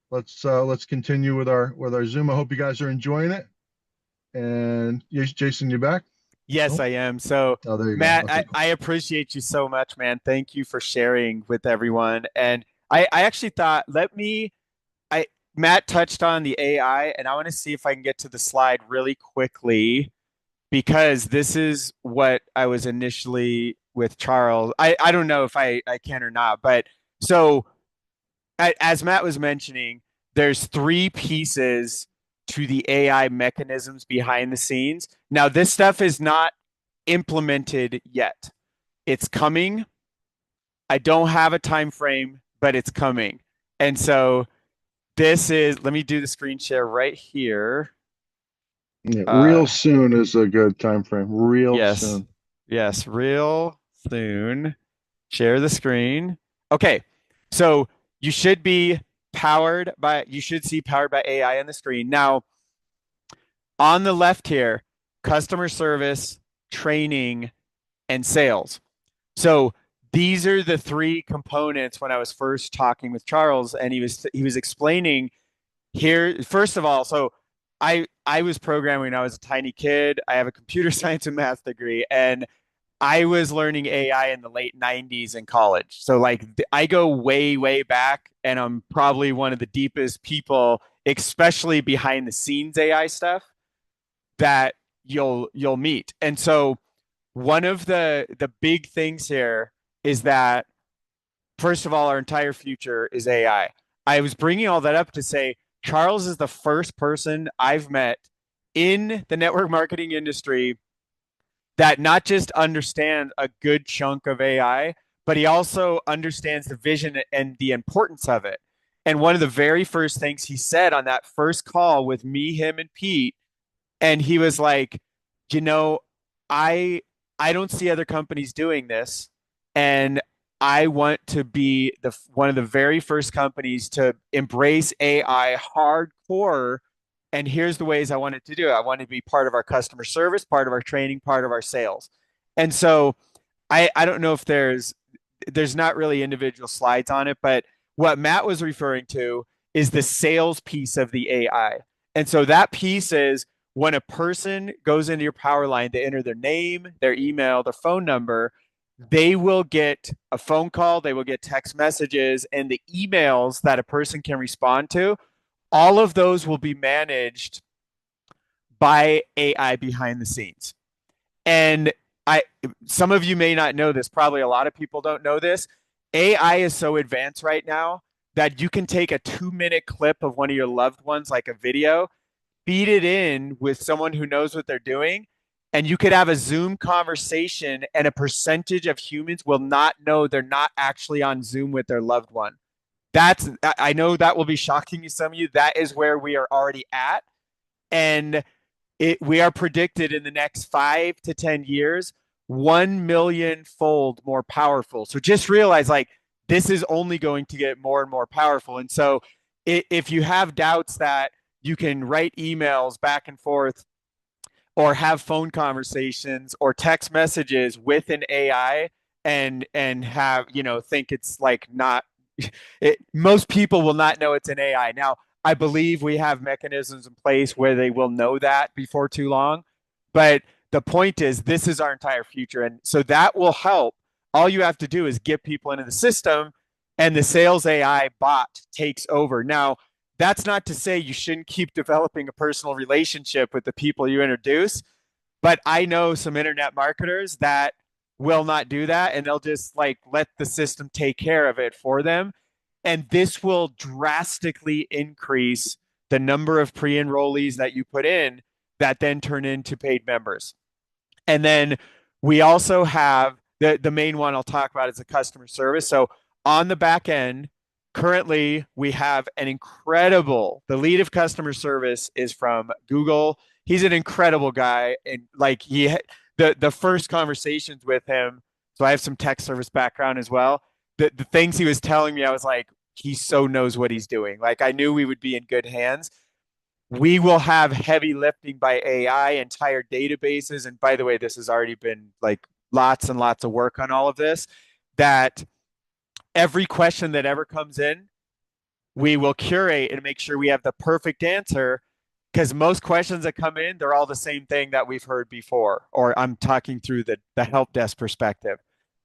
Let's continue with our Zoom. I hope you guys are enjoying it. And yes, Jason, you back? Yes, Oh, I am. So, oh, there you go. Matt, Okay, I appreciate you so much, man. Thank you for sharing with everyone. And I actually thought, Matt touched on the AI, and I want to see if I can get to the slide really quickly because this is what I was initially with Charles. I don't know if I can or not, but so as Matt was mentioning, there's three pieces to the AI mechanisms behind the scenes. Now, this stuff is not implemented yet. It's coming. I don't have a time frame, but it's coming. And so let me do the screen share right here. yeah, Uh, real soon is a good time frame. Real yes, soon. yes, real soon. Share the screen. Okay, so you should see powered by AI on the screen. Now, on the left here, customer service, training, and sales. So these are the three components when I was first talking with Charles, and he was explaining here. First of all, so I was programming when I was a tiny kid. I have a computer science and math degree, and I was learning AI in the late 90s in college. So like I go way, way back, and I'm probably one of the deepest people, especially behind the scenes AI stuff that you'll meet. And so one of the big things here is that first of all, our entire future is AI. I was bringing all that up to say Charles is the first person I've met in the network marketing industry that not just understands a good chunk of AI, but he also understands the vision and the importance of it. And one of the very first things he said on that first call with me, him, and Pete, and he was like, you know, I I don't see other companies doing this, and I want to be the one of the very first companies to embrace AI hardcore. And here's the ways I wanted to do it. I want to be part of our customer service, part of our training, part of our sales. And so I don't know if there's not really individual slides on it, but what Matt was referring to is the sales piece of the AI. And so that piece is when a person goes into your power line, they enter their name, their email, their phone number, they will get a phone call, they will get text messages, and the emails that a person can respond to. All of those will be managed by AI behind the scenes. And I some of you may not know this, probably a lot of people don't know this. AI is so advanced right now that you can take a 2-minute clip of one of your loved ones, like a video, feed it in with someone who knows what they're doing, and you could have a Zoom conversation, and a percentage of humans will not know they're not actually on Zoom with their loved one. I know that will be shocking to some of you. That is where we are already at. And we are predicted in the next 5 to 10 years 1 million fold more powerful. So just realize like this is only going to get more and more powerful. And so if you have doubts that you can write emails back and forth or have phone conversations or text messages with an AI and have think it's like not most people will not know it's an AI. Now, I believe we have mechanisms in place where they will know that before too long. But the point is, this is our entire future. And so that will help. All you have to do is get people into the system, and the sales AI bot takes over. Now, that's not to say you shouldn't keep developing a personal relationship with the people you introduce. But I know some internet marketers that will not do that, and they'll just like let the system take care of it for them. And this will drastically increase the number of pre-enrollees that you put in that then turn into paid members. And then we also have the main one I'll talk about is the customer service. So on the back end, currently we have an incredible, the lead of customer service is from Google. He's an incredible guy. And like the first conversations with him, so I have some tech service background as well. The things he was telling me, I was like, he so knows what he's doing. Like I knew we would be in good hands. We will have heavy lifting by AI, entire databases. And by the way, this has already been like lots and lots of work on all of this, that every question that ever comes in, we will curate and make sure we have the perfect answer. Because most questions that come in, they're all the same thing that we've heard before, or I'm talking through the help desk perspective.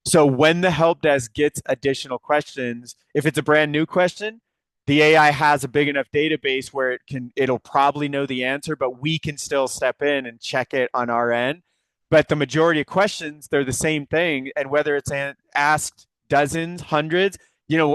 So when the help desk gets additional questions, if it's a brand new question, the AI has a big enough database where it'll probably know the answer, but we can still step in and check it on our end. But the majority of questions, they're the same thing. And whether it's asked dozens, hundreds,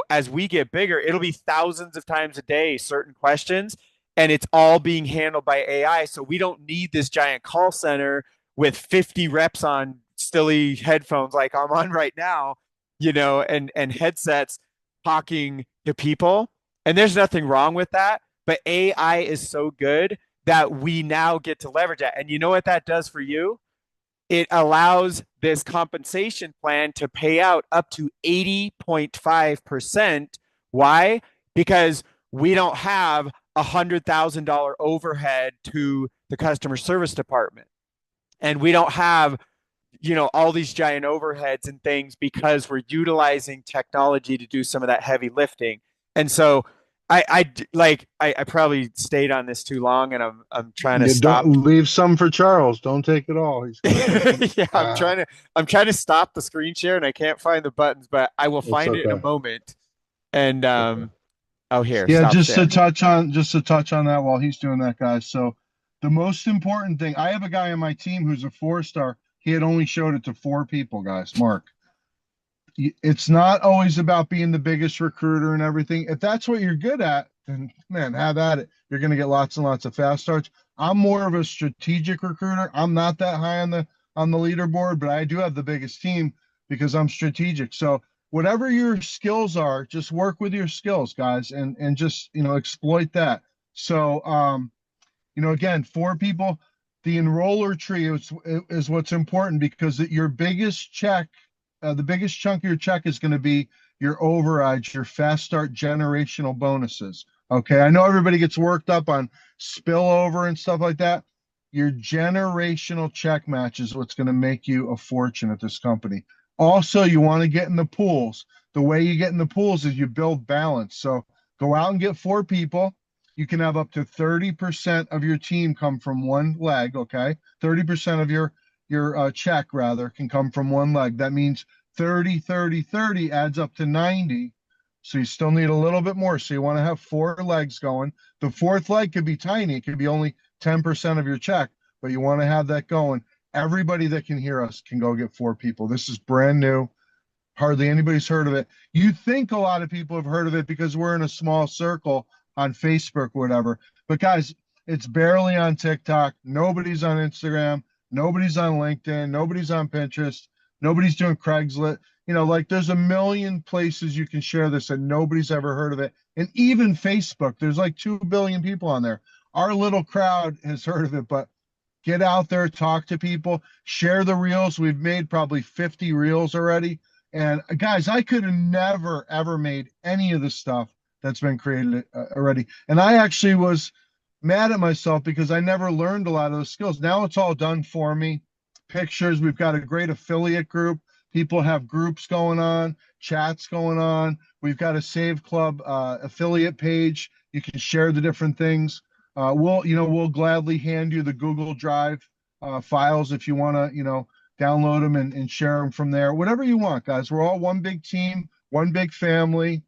as we get bigger, it'll be thousands of times a day, certain questions, and it's all being handled by AI. So we don't need this giant call center with 50 reps on silly headphones like I'm on right now, and headsets talking to people. And there's nothing wrong with that. But AI is so good that we now get to leverage that. And you know what that does for you? It allows this compensation plan to pay out up to 80.5%. Why? Because we don't have $100,000 overhead to the customer service department. And we don't have, all these giant overheads and things because we're utilizing technology to do some of that heavy lifting. And so I probably stayed on this too long, and I'm trying to You stop. don't leave some for Charles. Don't take it all. He's Yeah, I'm trying to stop the screen share, and I can't find the buttons, but I will it's find it in a okay. moment. And Okay. oh, here, Yeah, stop just to share. touch on that while he's doing that, guys. So the most important thing, I have a guy on my team who's a 4-star. He had only showed it to 4 people, guys. Mark, it's not always about being the biggest recruiter and everything. If that's what you're good at, then man, have at it. You're going to get lots and lots of fast starts. I'm more of a strategic recruiter. I'm not that high on the leaderboard, but I do have the biggest team because I'm strategic. So whatever your skills are, just work with your skills, guys, and just exploit that. So again, 4 people. The enroller tree is what's important because your biggest check, the biggest chunk of your check is going to be your overrides, your fast start generational bonuses. Okay, I know everybody gets worked up on spillover and stuff like that. Your generational check match is what's going to make you a fortune at this company. Also, you want to get in the pools. The way you get in the pools is you build balance. So go out and get 4 people. You can have up to 30% of your team come from one leg, okay? 30% of your check rather can come from one leg. That means 30, 30, 30 adds up to 90. So you still need a little bit more. So you want to have 4 legs going. The 4th leg could be tiny. It could be only 10% of your check, but you want to have that going. Everybody that can hear us can go get 4 people. This is brand new. Hardly anybody's heard of it. You think a lot of people have heard of it because we're in a small circle on Facebook or whatever. But guys, it's barely on TikTok. Nobody's on Instagram. Nobody's on LinkedIn. Nobody's on Pinterest. Nobody's doing Craigslist. There's a million places you can share this and nobody's ever heard of it. And even Facebook, there's like 2 billion people on there. Our little crowd has heard of it, but get out there, talk to people, share the reels. We've made probably 50 reels already. And guys, I could have never, ever made any of the stuff that's been created already. And I actually was mad at myself because I never learned a lot of those skills. Now it's all done for me. Pictures, we've got a great affiliate group. People have groups going on, chats going on. We've got a Save Club affiliate page. You can share the different things. We'll gladly hand you the Google Drive files if you want to, download them and share them from there. Whatever you want, guys. We're all one big team, one big family.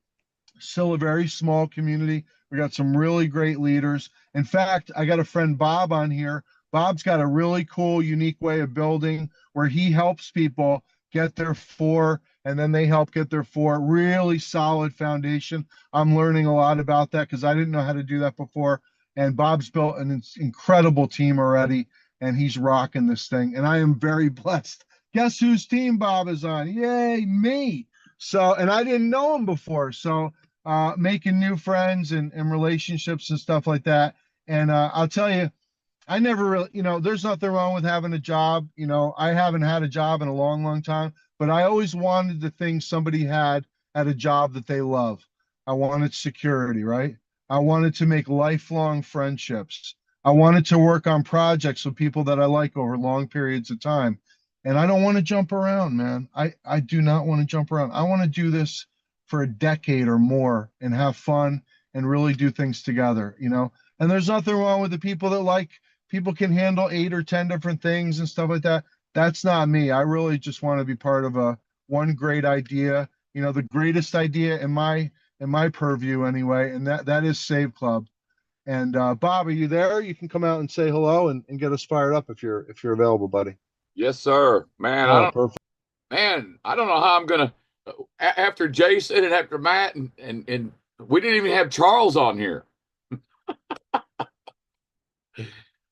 Still a very small community. We got some really great leaders. In fact, I got a friend Bob on here. Bob's got a really cool, unique way of building where he helps people get their 4 and then they help get their 4. Really solid foundation. I'm learning a lot about that because I didn't know how to do that before. And Bob's built an incredible team already, and he's rocking this thing. And I am very blessed. Guess whose team Bob is on? Yay, me. So, and I didn't know him before. So, making new friends and relationships and stuff like that. And I'll tell you, I never really, there's nothing wrong with having a job. I haven't had a job in a long, long time, but I always wanted the things somebody had at a job that they love. I wanted security, right? I wanted to make lifelong friendships. I wanted to work on projects with people that I like over long periods of time. And I don't want to jump around, man. I do not want to jump around. I want to do this for a decade or more and have fun and really do things together. And there's nothing wrong with the people that like people can handle 8 or 10 different things and stuff like that. That's not me. I really just want to be part of a one great idea, the greatest idea in my purview anyway, and that is Save Club. And Bob, are you there? You can come out and say hello and get us fired up if you're available, buddy. Yes, sir. Man, Oh, perfect. I don't know how I'm gonna after Jason and after Matt and we didn't even have Charles on here.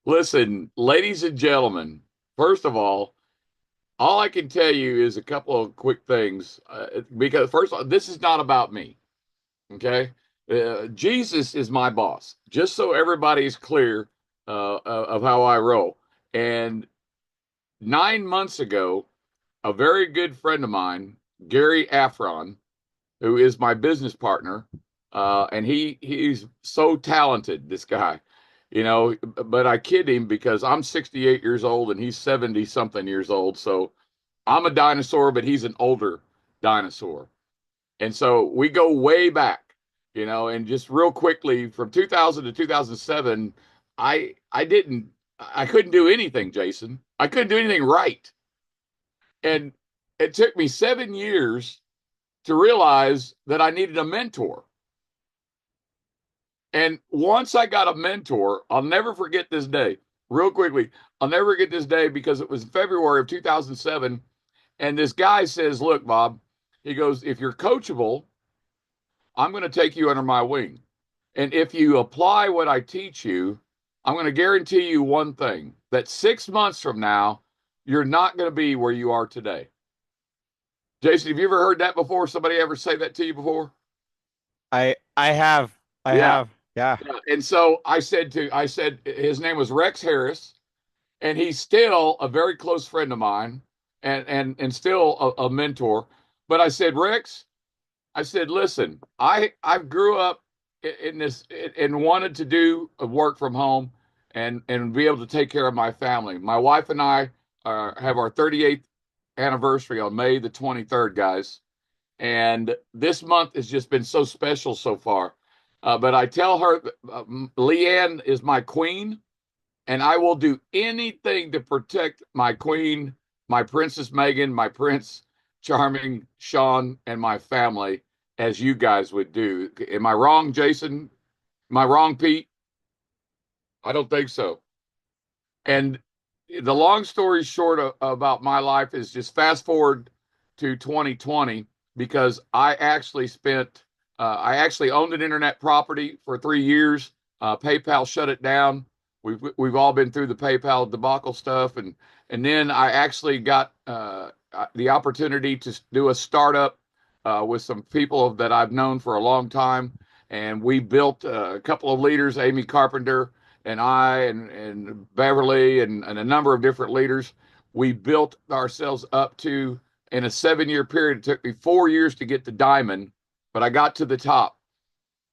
Listen, ladies and gentlemen, first of all I can tell you is a couple of quick things. Because first of all, this is not about me. Okay. Jesus is my boss, just so everybody's clear of how I roll. And 9 months ago, a very good friend of mine, Gary Afron, who is my business partner, and he's so talented, this guy, but I kid him because I'm 68 years old and he's 70 something years old. So I'm a dinosaur, but he's an older dinosaur. And so we go way back, and just real quickly from 2000 to 2007, I couldn't do anything, Jason. I couldn't do anything right. And it took me 7 years to realize that I needed a mentor. And once I got a mentor, I'll never forget this day. Real quickly, I'll never forget this day because it was February of 2007. And this guy says, "Look, Bob," he goes, "if you're coachable, I'm going to take you under my wing. And if you apply what I teach you, I'm going to guarantee you one thing, that 6 months from now, you're not going to be where you are today." Jason, have you ever heard that before? Somebody ever say that to you before? I have. I Yeah. have. Yeah. Yeah. And so I said his name was Rex Harris, and he's still a very close friend of mine and still a mentor. But I said, Rex, I said, listen, I grew up in this and wanted to do a work from home and be able to take care of my family. My wife and I have our 38th anniversary on May the 23rd, guys. And this month has just been so special so far. But I tell her, Leanne is my queen, and I will do anything to protect my queen, my Princess Megan, my Prince Charming, Sean, and my family, as you guys would do. Am I wrong, Jason? Am I wrong, Pete? I don't think so. And the long story short about my life is just fast forward to 2020 because I actually owned an internet property for 3 years. PayPal shut it down. We've all been through the PayPal debacle stuff, and then I actually got the opportunity to do a startup with some people that I've known for a long time, and we built a couple of leaders, Amy Carpenter and I and Beverly and a number of different leaders. We built ourselves up to, in a 7 year period. It took me 4 years to get to diamond, but I got to the top.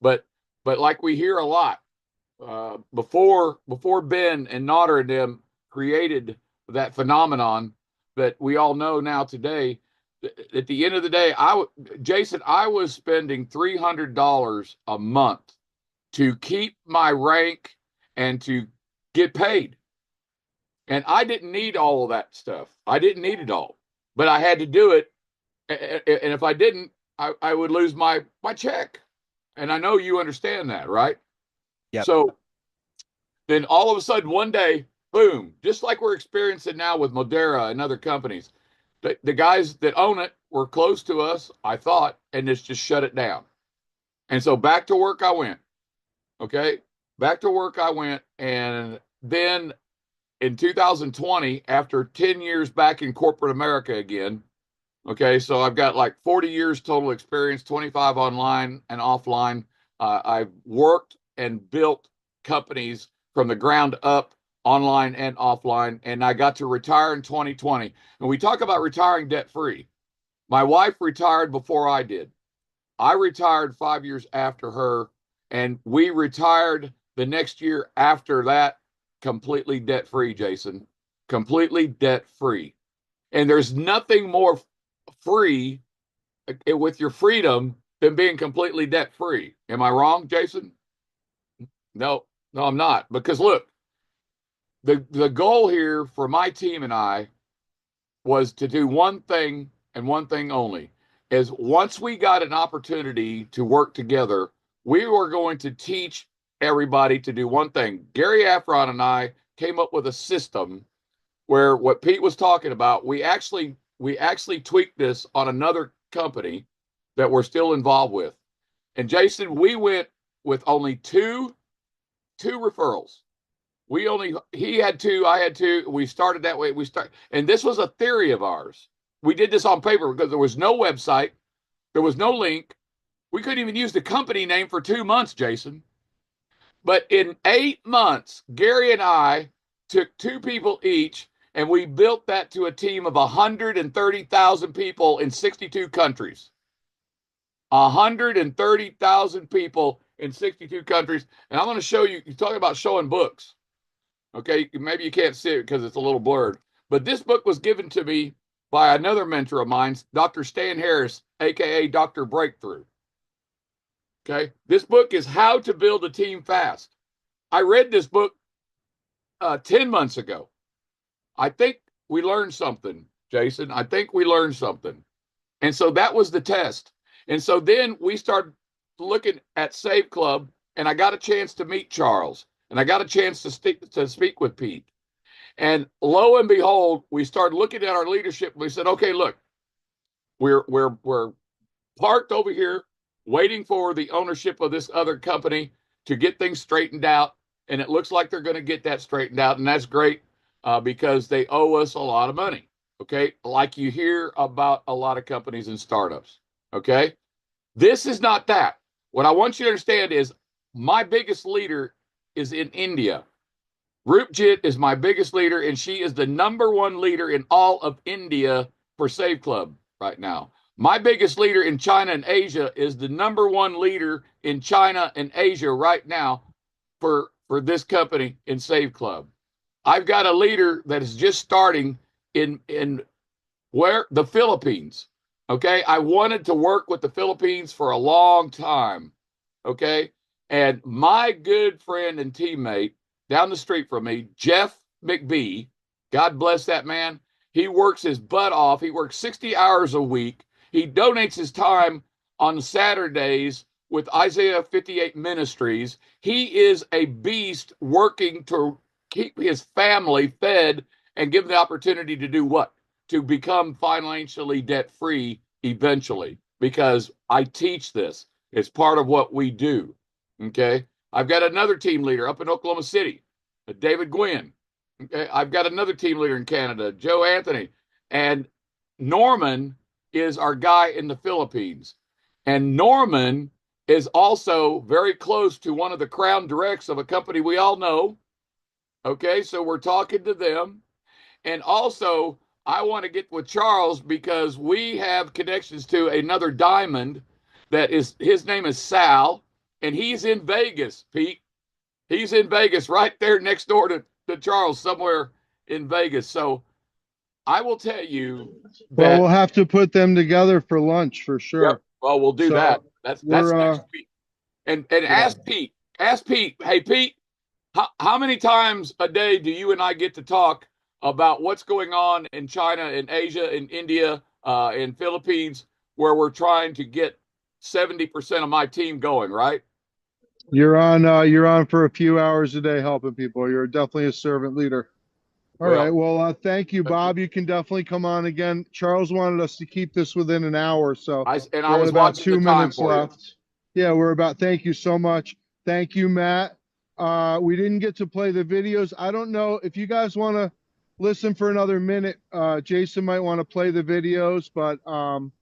But like we hear a lot, before Ben and Nodder and them created that phenomenon that we all know now today, at the end of the day, Jason, I was spending $300 a month to keep my rank and to get paid. And I didn't need all of that stuff. I didn't need it all, but I had to do it. And if I didn't, I would lose my check. And I know you understand that, right? Yep. So then all of a sudden, one day, boom, just like we're experiencing now with Modera and other companies, the guys that own it were close to us, I thought, and it's just shut it down. And so back to work I went. Okay. Back to work I went. And then in 2020, after 10 years back in corporate America again, okay, so I've got like 40 years total experience, 25 online and offline. I've worked and built companies from the ground up, online and offline, and I got to retire in 2020. And we talk about retiring debt free. My wife retired before I did. I retired 5 years after her, and we retired the next year after that completely debt free, Jason. Completely debt free. And there's nothing more free with your freedom than being completely debt free. Am I wrong, Jason? No, no, I'm not. Because look, the goal here for my team and I was to do one thing and one thing only. Is once we got an opportunity to work together, we were going to teach everybody to do one thing. Gary Afron and I came up with a system where what Pete was talking about, we actually tweaked this on another company that we're still involved with. And Jason, we went with only two referrals. He had two, I had two. We started that way. And this was a theory of ours. We did this on paper because there was no website, there was no link. We couldn't even use the company name for 2 months, Jason. But in 8 months, Gary and I took two people each, and we built that to a team of 130,000 people in 62 countries. 130,000 people in 62 countries. And I'm going to show you, you talk about showing books. Okay, maybe you can't see it because it's a little blurred. But this book was given to me by another mentor of mine, Dr. Stan Harris, aka Dr. Breakthrough. Okay, this book is How to Build a Team Fast. I read this book 10 months ago. I think we learned something, Jason. I think we learned something. And so that was the test. And so then we started looking at Save Club, and I got a chance to meet Charles, and I got a chance to speak with Pete. And lo and behold, we started looking at our leadership. We said, okay, look, we're parked over here waiting for the ownership of this other company to get things straightened out. And it looks like they're going to get that straightened out. And that's great because they owe us a lot of money. Okay. Like you hear about a lot of companies and startups. Okay. This is not that. What I want you to understand is my biggest leader is in India. Rupjit is my biggest leader, and she is the #1 leader in all of India for Save Club right now. My biggest leader in China and Asia is the #1 leader in China and Asia right now for this company in Save Club. I've got a leader that is just starting in where the Philippines. Okay, I wanted to work with the Philippines for a long time. Okay, and my good friend and teammate down the street from me, Jeff McBee, God bless that man. He works his butt off. He works 60 hours a week. He donates his time on Saturdays with Isaiah 58 Ministries. He is a beast working to keep his family fed and give the opportunity to do what? To become financially debt free eventually, because I teach this. It's part of what we do. Okay. I've got another team leader up in Oklahoma City, David Gwynn. Okay. I've got another team leader in Canada, Joe Anthony. And Norman is our guy in the Philippines. And Norman is also very close to one of the crown directs of a company we all know. Okay. So we're talking to them. And also, I want to get with Charles because we have connections to another diamond that is, his name is Sal, and he's in Vegas, Pete. He's in Vegas, right there next door to Charles, somewhere in Vegas. So I will tell you Well, that. we'll have to put them together for lunch for sure. Yep, well, we'll do So that. That's next week. And yeah. ask Pete, hey Pete, how many times a day do you and I get to talk about what's going on in China, in Asia, in India, in Philippines, where we're trying to get 70% of my team going, right? You're on for a few hours a day helping people. You're definitely a servant leader. All right. Well, thank you, Bob. You can definitely come on again. Charles wanted us to keep this within an hour, so I we're at was about watching the 2 time minutes for you. left. Yeah, we're about. Thank you so much. Thank you, Matt. We didn't get to play the videos. I don't know if you guys want to listen for another minute. Jason might want to play the videos, but I'm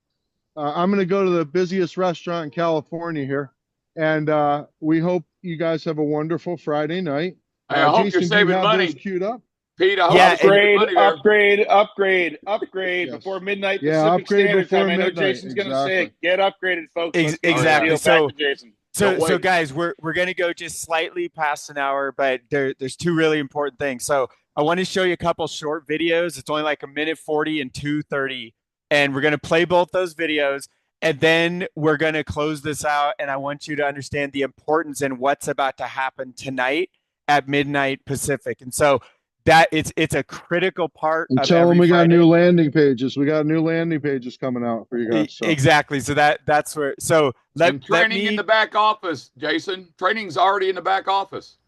going to go to the busiest restaurant in California here. And we hope you guys have a wonderful Friday night. Hey, I hope you're Jason, do you saving have those money, queued up? Pete. I hope Yeah, you're saving Upgrade, money there. upgrade, upgrade, upgrade Yes. before midnight Yeah, Pacific upgrade Standard before Time. I know midnight. Jason's going to say Exactly. it. Get upgraded, folks. Let's make exactly. the deal. So, Back to Jason. so guys, we're gonna go just slightly past an hour, but there's two really important things. So I want to show you a couple short videos. It's only like a minute 40 and 2:30, and we're gonna play both those videos, and then we're gonna close this out. And I want you to understand the importance and what's about to happen tonight at midnight Pacific. And so that it's a critical part And of tell them every we got Friday. new landing pages. We got new landing pages coming out for you guys. So. Exactly. So that's where. So And let training in me. the back office, Jason. Training's already in the back office.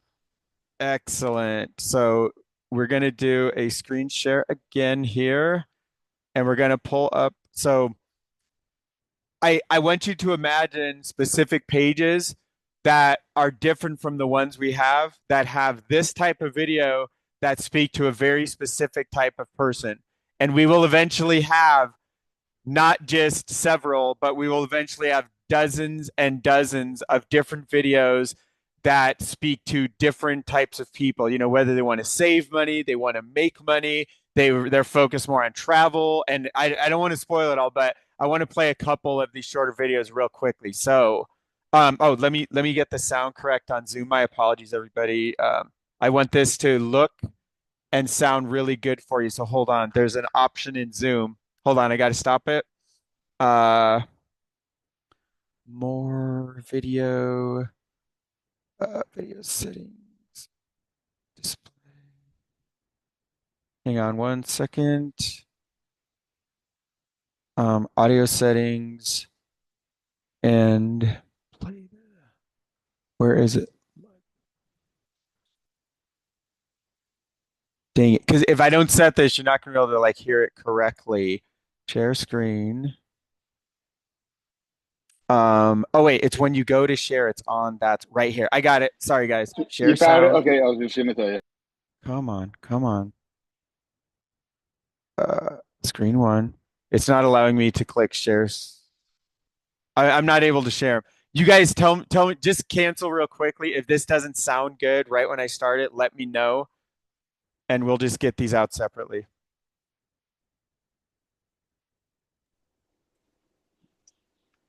Excellent. So we're going to do a screen share again here, and we're going to pull up. So I want you to imagine specific pages that are different from the ones we have that have this type of video that speak to a very specific type of person. And we will eventually have not just several, but we will eventually have dozens and dozens of different videos that speak to different types of people, you know, whether they want to save money, they want to make money, they're focused more on travel. And I don't want to spoil it all, but I want to play a couple of these shorter videos real quickly. So oh, let me get the sound correct on Zoom. My apologies, everybody. I want this to look and sound really good for you. So hold on. There's an option in Zoom. Hold on, I got to stop it. More video. Video settings. Display. Hang on one second. Audio settings and play. Where is it? Dang it. Because if I don't set this, you're not going to be able to like hear it correctly. Share screen. Oh wait, it's when you go to share, it's on. That's right here. I got it. Sorry guys. Share You found it? sound. Okay, I was just going to tell you. Come on. Screen one. It's not allowing me to click shares. I'm not able to share. You guys tell me, just cancel real quickly. If this doesn't sound good right when I start it, let me know. And we'll just get these out separately.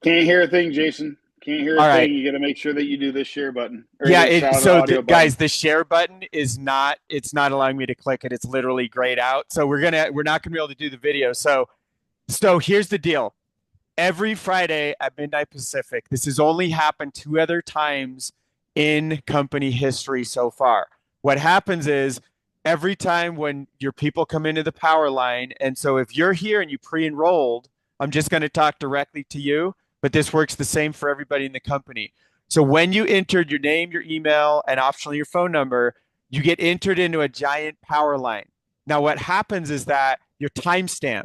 Can't hear a thing, Jason. Can't hear a All thing. right. You got to make sure that you do this share button. Or Yeah, this sound so audio guys, button. the share button is not, it's not allowing me to click it. It's literally grayed out. So we're not gonna be able to do the video. So here's the deal. Every Friday at midnight Pacific, this has only happened 2 other times in company history so far. What happens is every time when your people come into the power line, and so if you're here and you pre-enrolled, I'm just going to talk directly to you, but this works the same for everybody in the company. So when you entered your name, your email, and optionally your phone number, you get entered into a giant power line. Now what happens is that you're timestamped.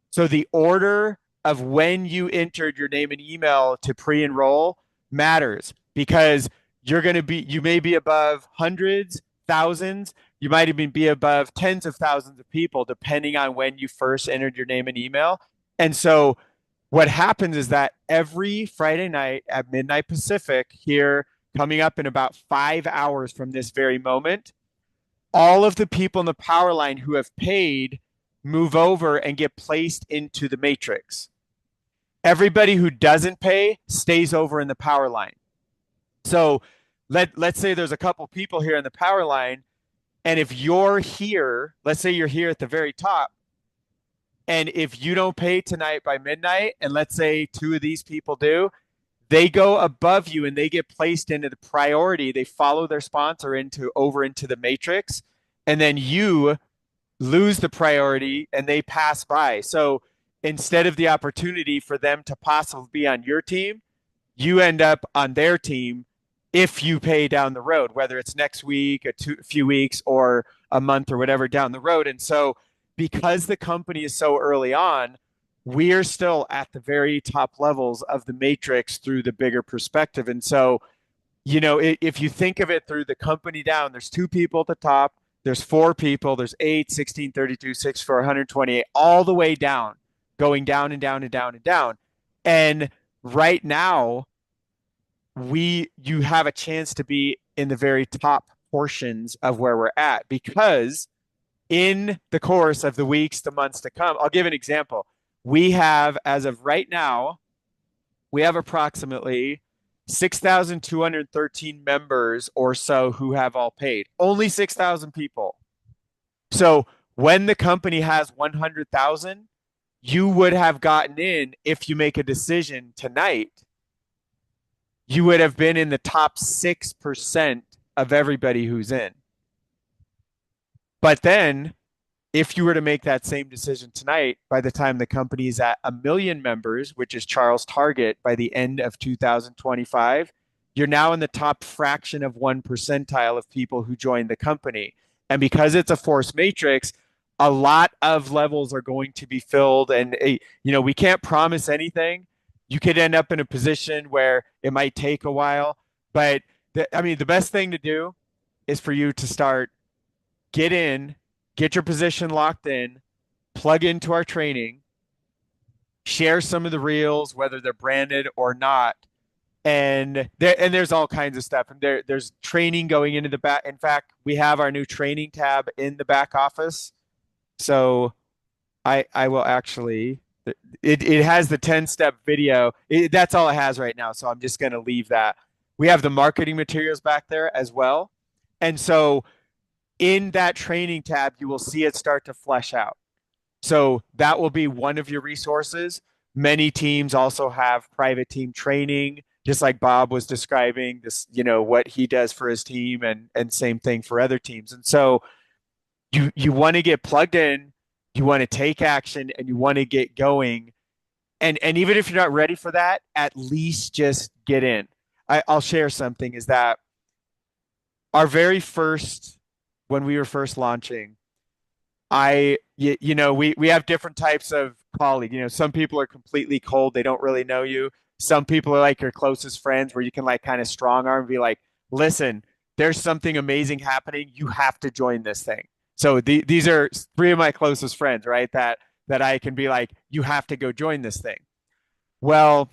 So the order of when you entered your name and email to pre-enroll matters because you may be above hundreds, thousands, you might even be above tens of thousands of people depending on when you first entered your name and email. And so what happens is that every Friday night at midnight Pacific here, coming up in about 5 hours from this very moment, all of the people in the power line who have paid move over and get placed into the matrix. Everybody who doesn't pay stays over in the power line. So let's say there's a couple people here in the power line, and if you're here, let's say you're here at the very top, and if you don't pay tonight by midnight, and let's say 2 of these people do, they go above you and they get placed into the priority. They follow their sponsor over into the matrix, and then you lose the priority and they pass by. So instead of the opportunity for them to possibly be on your team, you end up on their team if you pay down the road, whether it's next week, a few weeks, or a month or whatever down the road. And so because the company is so early on, we're still at the very top levels of the matrix through the bigger perspective. And so if you think of it through the company down, there's 2 people at the top, there's 4 people, there's 8, 16, 32, 64, 128, all the way down, going down and down and down and down. And right now, you have a chance to be in the very top portions of where we're at, because in the course of the weeks, the months to come, I'll give an example. We have, as of right now, we have approximately 6,213 members or so who have all paid. Only 6,000 people. So when the company has 100,000, you would have gotten in, if you make a decision tonight, you would have been in the top 6% of everybody who's in. But then, if you were to make that same decision tonight, by the time the company is at 1 million members, which is Charles' target by the end of 2025, you're now in the top fraction of 1% of people who joined the company. And because it's a force matrix, a lot of levels are going to be filled. And, we can't promise anything. You could end up in a position where it might take a while. But, the best thing to do is for you to start, get in, get your position locked in, plug into our training, share some of the reels, whether they're branded or not. And there's all kinds of stuff. And there's training going into the back. In fact, we have our new training tab in the back office. So I will actually, it has the 10-step video. That's all it has right now. So I'm just going to leave that. We have the marketing materials back there as well. And so in that training tab, you will see it start to flesh out. So that will be one of your resources. Many teams also have private team training, just like Bob was describing this, what he does for his team, and same thing for other teams. And so you want to get plugged in, you want to take action, and you want to get going. And even if you're not ready for that, at least just get in. I'll share something, is that our very first, when we were first launching, we have different types of colleague. Some people are completely cold. They don't really know you. Some people are like your closest friends, where you can like kind of strong arm and be like, listen, there's something amazing happening. You have to join this thing. So these are 3 of my closest friends, right? That I can be like, you have to go join this thing. Well,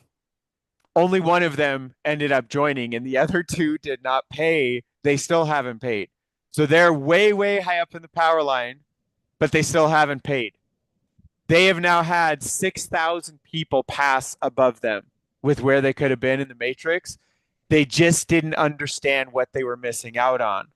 only one of them ended up joining, and the other 2 did not pay. They still haven't paid. So they're way, way high up in the power line, but they still haven't paid. They have now had 6,000 people pass above them with where they could have been in the matrix. They just didn't understand what they were missing out on.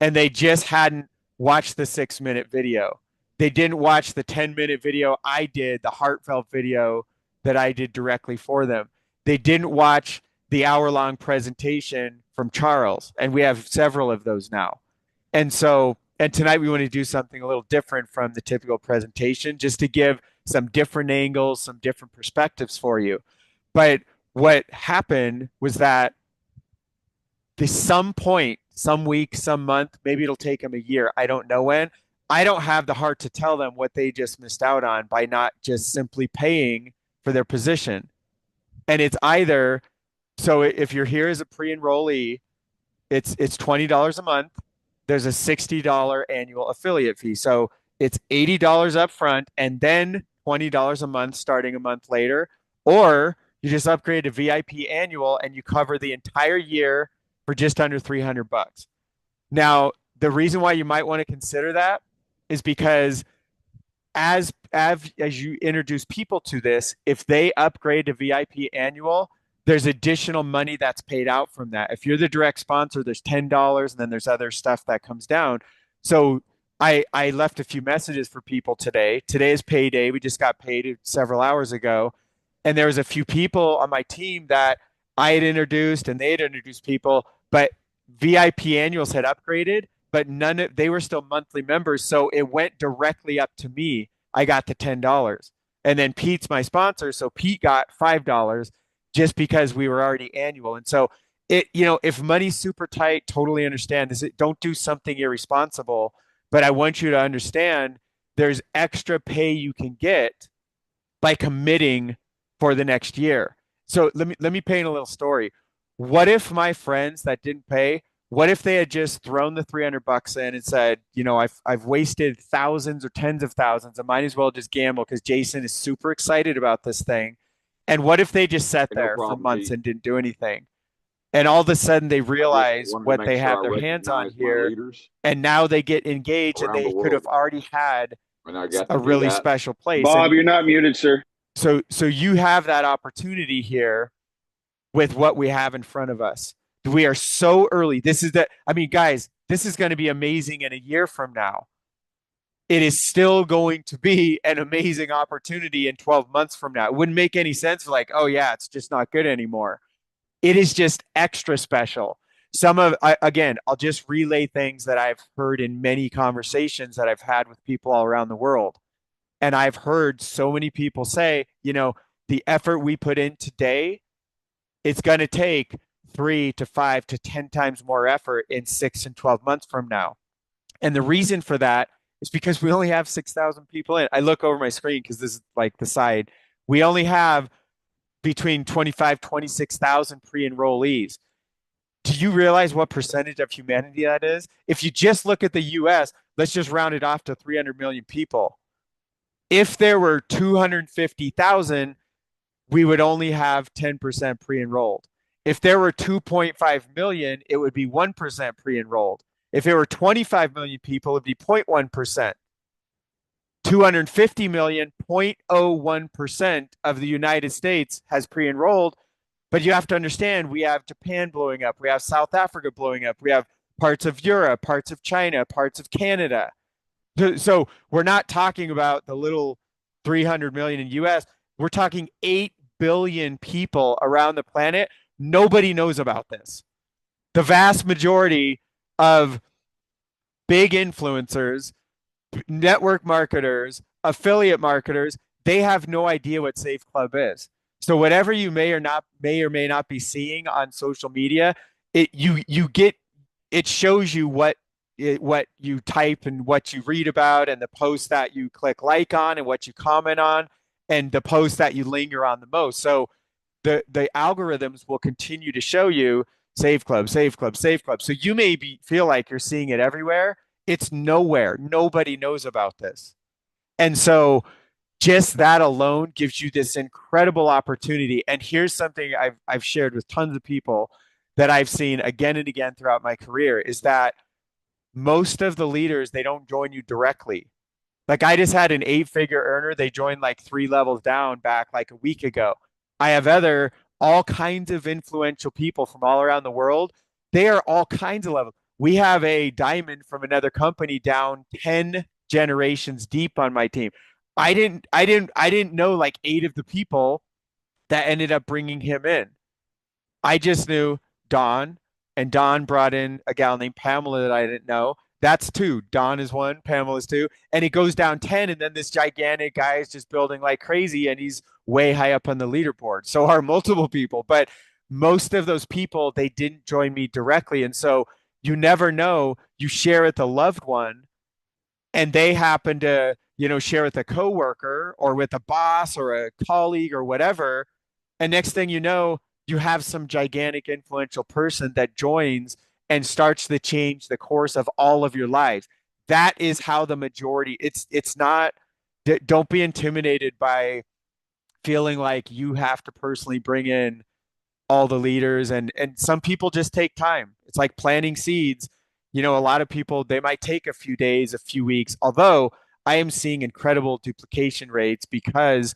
And they just hadn't watched the 6-minute video. They didn't watch the 10-minute video I did, the heartfelt video that I did directly for them. They didn't watch the hour-long presentation from Charles, and we have several of those now. And tonight we want to do something a little different from the typical presentation, just to give some different angles, some different perspectives for you. But what happened was that at some point, some week, some month, maybe it'll take them a year, I don't know when, I don't have the heart to tell them what they just missed out on by not just simply paying for their position. And it's either, so if you're here as a pre-enrollee, it's $20 a month. There's a $60 annual affiliate fee. So it's $80 up front and then $20 a month starting a month later. Or you just upgrade to VIP annual and you cover the entire year for just under $300. Now, the reason why you might want to consider that is because as you introduce people to this, if they upgrade to VIP annual, there's additional money that's paid out from that. If you're the direct sponsor, there's $10, and then there's other stuff that comes down. So I left a few messages for people today. Today is payday. We just got paid several hours ago. And there was a few people on my team that I had introduced, and they had introduced people, but VIP annuals had upgraded, but they were still monthly members. So it went directly up to me. I got the $10. And then Pete's my sponsor, so Pete got $5 just because we were already annual. And so if money's super tight, totally understand this. Don't do something irresponsible, but I want you to understand there's extra pay you can get by committing for the next year. So let me paint a little story. What if my friends that didn't pay, what if they had just thrown the $300 in and said, I've wasted thousands or tens of thousands. I might as well just gamble because Jason is super excited about this thing. And what if they just sat No there for problem, months Pete. and didn't do anything? And all of a sudden they I just realize wanted to what make they sure have I their hands on recognize my here, leaders and now they get engaged and around the they could have world, already had and I got a to do really that. special place. Bob, And you're not muted, sir. so you have that opportunity here with what we have in front of us. We are so early. Guys, this is going to be amazing in a year from now. It is still going to be an amazing opportunity in 12 months from now. It wouldn't make any sense like, oh yeah, it's just not good anymore. It is just extra special. Again, I'll just relay things that I've heard in many conversations that I've had with people all around the world. And I've heard so many people say, the effort we put in today, it's going to take 3 to 5 to 10 times more effort in 6 and 12 months from now. And the reason for that is because we only have 6,000 people in. I look over my screen because this is like the side. We only have between 25, 26,000 pre-enrollees. Do you realize what percentage of humanity that is? If you just look at the US, let's just round it off to 300 million people. If there were 250,000, we would only have 10% pre-enrolled. If there were 2.5 million, it would be 1% pre-enrolled. If there were 25 million people, it'd be 0.1%. 250 million, 0.01% of the United States has pre-enrolled. But you have to understand, we have Japan blowing up. We have South Africa blowing up. We have parts of Europe, parts of China, parts of Canada. So we're not talking about the little 300 million in US. We're talking 8 billion people around the planet. Nobody knows about this. The vast majority of big influencers, network marketers, affiliate marketers, they have no idea what Safe Club is. So whatever you may or may not be seeing on social media, it shows you what you type and what you read about and the posts that you click like on and what you comment on and the posts that you linger on the most. So the algorithms will continue to show you Save Club, Save Club, Save Club. So you may feel like you're seeing it everywhere. It's nowhere. Nobody knows about this. And so just that alone gives you this incredible opportunity. And here's something I've shared with tons of people that I've seen again and again throughout my career is that most of the leaders, they don't join you directly. Like I just had an 8-figure earner. They joined like 3 levels down back like a week ago. I have all kinds of influential people from all around the world. They are all kinds of levels. We have a diamond from another company down 10 generations deep on my team. I didn't know like 8 of the people that ended up bringing him in. I just knew Don, and Don brought in a gal named Pamela that I didn't know. That's 2. Don is 1, Pamela's 2, and it goes down 10, and then this gigantic guy is just building like crazy, and he's way high up on the leaderboard. So are multiple people, but most of those people they didn't join me directly, and so you never know. You share with a loved one, and they happen to share with a coworker or with a boss or a colleague or whatever, and next thing you know you have some gigantic influential person that joins and starts to change the course of all of your lives. That is how the majority, it's not, don't be intimidated by feeling like you have to personally bring in all the leaders, and some people just take time. It's like planting seeds. A lot of people, they might take a few days, a few weeks, although I am seeing incredible duplication rates because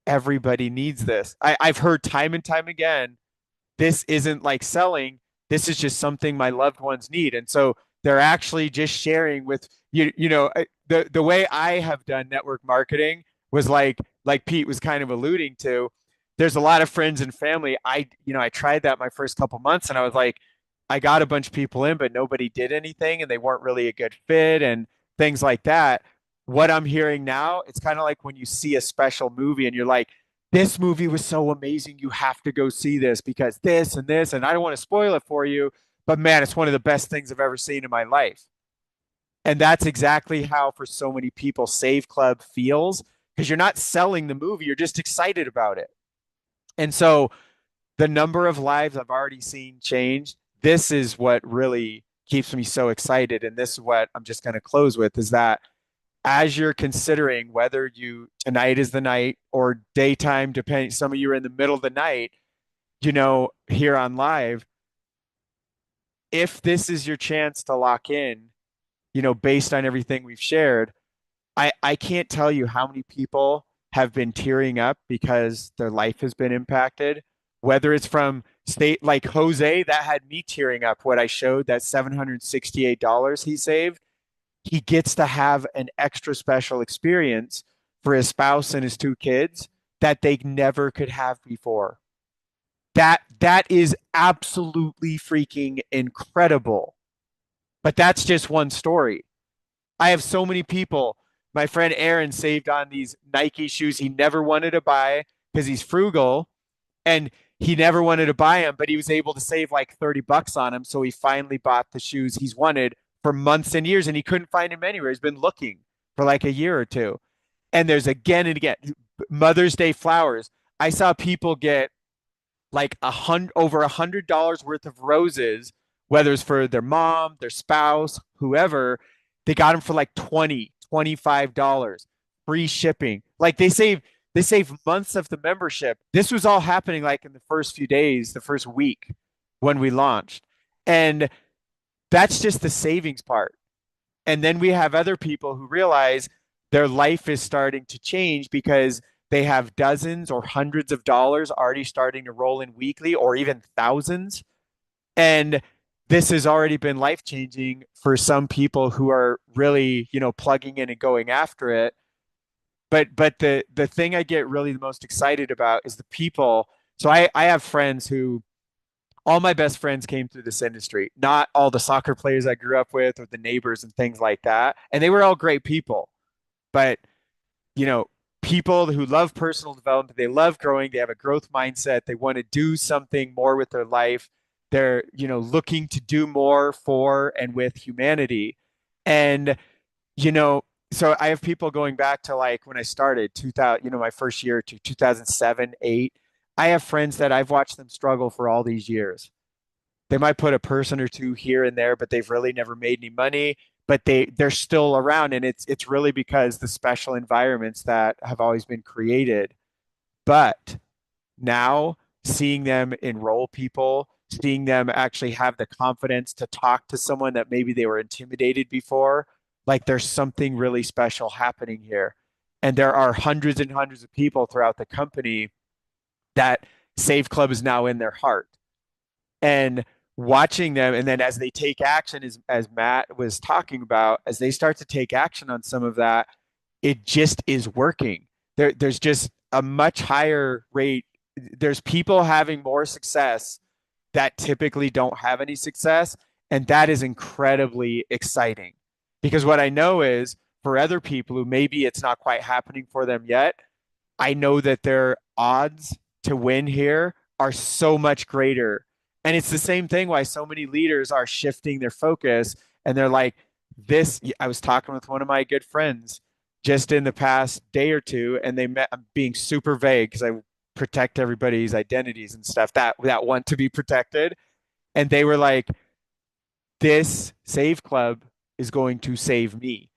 everybody needs this. I've heard time and time again, this isn't like selling. This is just something my loved ones need. And so they're actually just sharing with the way I have done network marketing was like Pete was kind of alluding to. There's a lot of friends and family. I tried that my first couple months and I was like, I got a bunch of people in, but nobody did anything and they weren't really a good fit and things like that. What I'm hearing now, it's kind of like when you see a special movie and you're like, this movie was so amazing. You have to go see this because this and this. And I don't want to spoil it for you, but man, it's one of the best things I've ever seen in my life. And that's exactly how, for so many people, Save Club feels because you're not selling the movie, you're just excited about it. And so the number of lives I've already seen change, this is what really keeps me so excited. And this is what I'm just going to close with, is that as you're considering whether you tonight is the night or daytime, depending, some of you are in the middle of the night, here on live, if this is your chance to lock in, based on everything we've shared, I can't tell you how many people have been tearing up because their life has been impacted, whether it's from state like Jose, that had me tearing up what I showed, that $768 he saved. He gets to have an extra special experience for his spouse and his two kids that they never could have before. That is absolutely freaking incredible. But that's just one story. I have so many people. My friend Aaron saved on these Nike shoes he never wanted to buy because he's frugal, and he never wanted to buy them, but he was able to save like $30 on them. So he finally bought the shoes he's wanted for months and years, and he couldn't find them anywhere. He's been looking for like a year or two. And there's again and again Mother's Day flowers. I saw people get like over $100 worth of roses, whether it's for their mom, their spouse, whoever. They got them for like $25, free shipping. Like they save months of the membership. This was all happening like in the first few days, the first week when we launched. And that's just the savings part. And then we have other people who realize their life is starting to change because they have dozens or hundreds of dollars already starting to roll in weekly, or even thousands. And this has already been life changing for some people who are really, plugging in and going after it. But the thing I get really the most excited about is the people. So I have friends who, all my best friends came through this industry, not all the soccer players I grew up with or the neighbors and things like that. And they were all great people. But, you know, people who love personal development, they love growing, they have a growth mindset, they want to do something more with their life. They're, looking to do more for and with humanity. And, you know, so I have people going back to like when I started 2000, my first year to 2007, 8. I have friends that I've watched them struggle for all these years. They might put a person or two here and there, but they've really never made any money, but they're still around. And it's really because the special environments that have always been created. But now seeing them enroll people, seeing them actually have the confidence to talk to someone that maybe they were intimidated before, like there's something really special happening here. And there are hundreds and hundreds of people throughout the company that Save Club is now in their heart. And watching them, and then as they take action, as Matt was talking about, as they start to take action on some of that, it just is working. There's just a much higher rate. There's people having more success that typically don't have any success. And that is incredibly exciting, because what I know is for other people who maybe it's not quite happening for them yet, I know that their odds to win here are so much greater. And it's the same thing why so many leaders are shifting their focus, and they're like, this. I was talking with one of my good friends just in the past day or two, and I'm being super vague because I protect everybody's identities and stuff that want to be protected. And they were like, this Save Club is going to save me.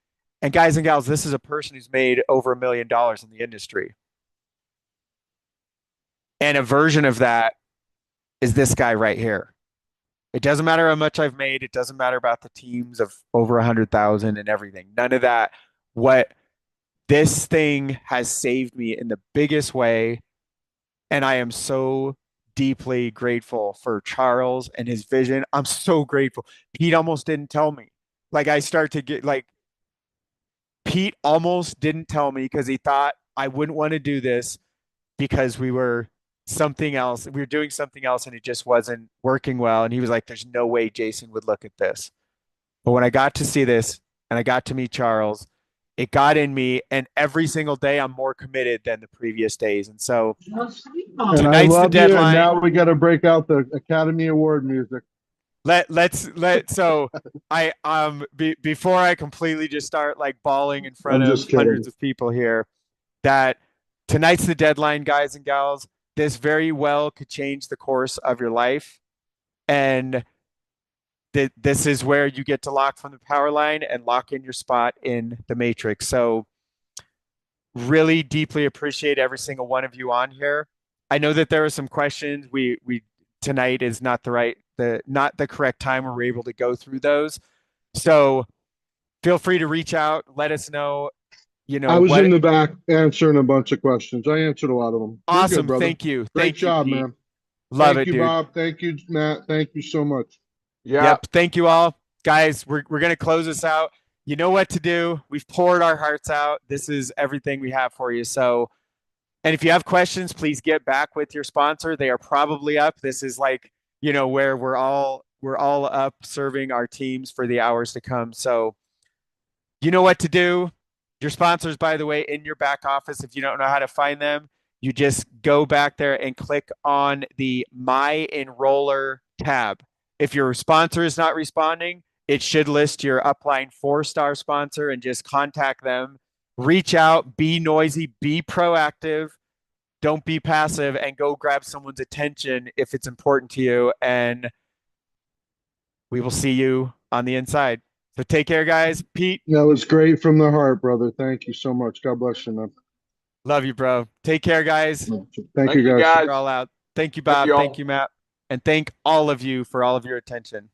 And guys and gals, this is a person who's made over $1 million in the industry. And a version of that is this guy right here. It doesn't matter how much I've made. It doesn't matter about the teams of over 100,000 and everything. None of that. What this thing has saved me in the biggest way. And I am so deeply grateful for Charles and his vision. I'm so grateful. Pete almost didn't tell me. Like I start to get like, Pete almost didn't tell me because he thought I wouldn't want to do this because we were something else. We were doing something else and it just wasn't working well. And he was like, there's no way Jason would look at this. But when I got to see this and I got to meet Charles, it got in me. And every single day I'm more committed than the previous days. And so And I love you. And now we got to break out the Academy Award music. So I before I completely just start like bawling in front of hundreds of people here, that tonight's the deadline, guys and gals. this very well could change the course of your life. And this is where you get to lock from the power line and lock in your spot in the matrix. So really deeply appreciate every single one of you on here. I know that there are some questions. We tonight is not the correct time where we're able to go through those. So feel free to reach out. Let us know, I was what. in the back answering a bunch of questions. I answered a lot of them. You're good, Awesome. brother. Thank you. Great Thank you, job, Pete. man. Love Thank it, you, dude. Bob. Thank you, Matt. Thank you so much. Yeah. Yep. Thank you all. Guys, we're going to close this out. You know what to do. We've poured our hearts out. This is everything we have for you. So, and if you have questions, please get back with your sponsor. They are probably up. This is like, where we're all up serving our teams for the hours to come. So, you know what to do. Your sponsors, by the way, in your back office. If you don't know how to find them, you just go back there and click on the My Enroller tab. If your sponsor is not responding, it should list your upline 4-star sponsor and just contact them. Reach out, be noisy, be proactive, don't be passive, and go grab someone's attention if it's important to you. And we will see you on the inside. So take care, guys. Pete, That was great from the heart, brother. Thank you so much. God bless you, man. love you, bro. Take care, guys. Thank Thank you, you, guys. guys. We're all out. Thank you, Thank Bob. you all. Thank you, Matt. And thank all of you for all of your attention.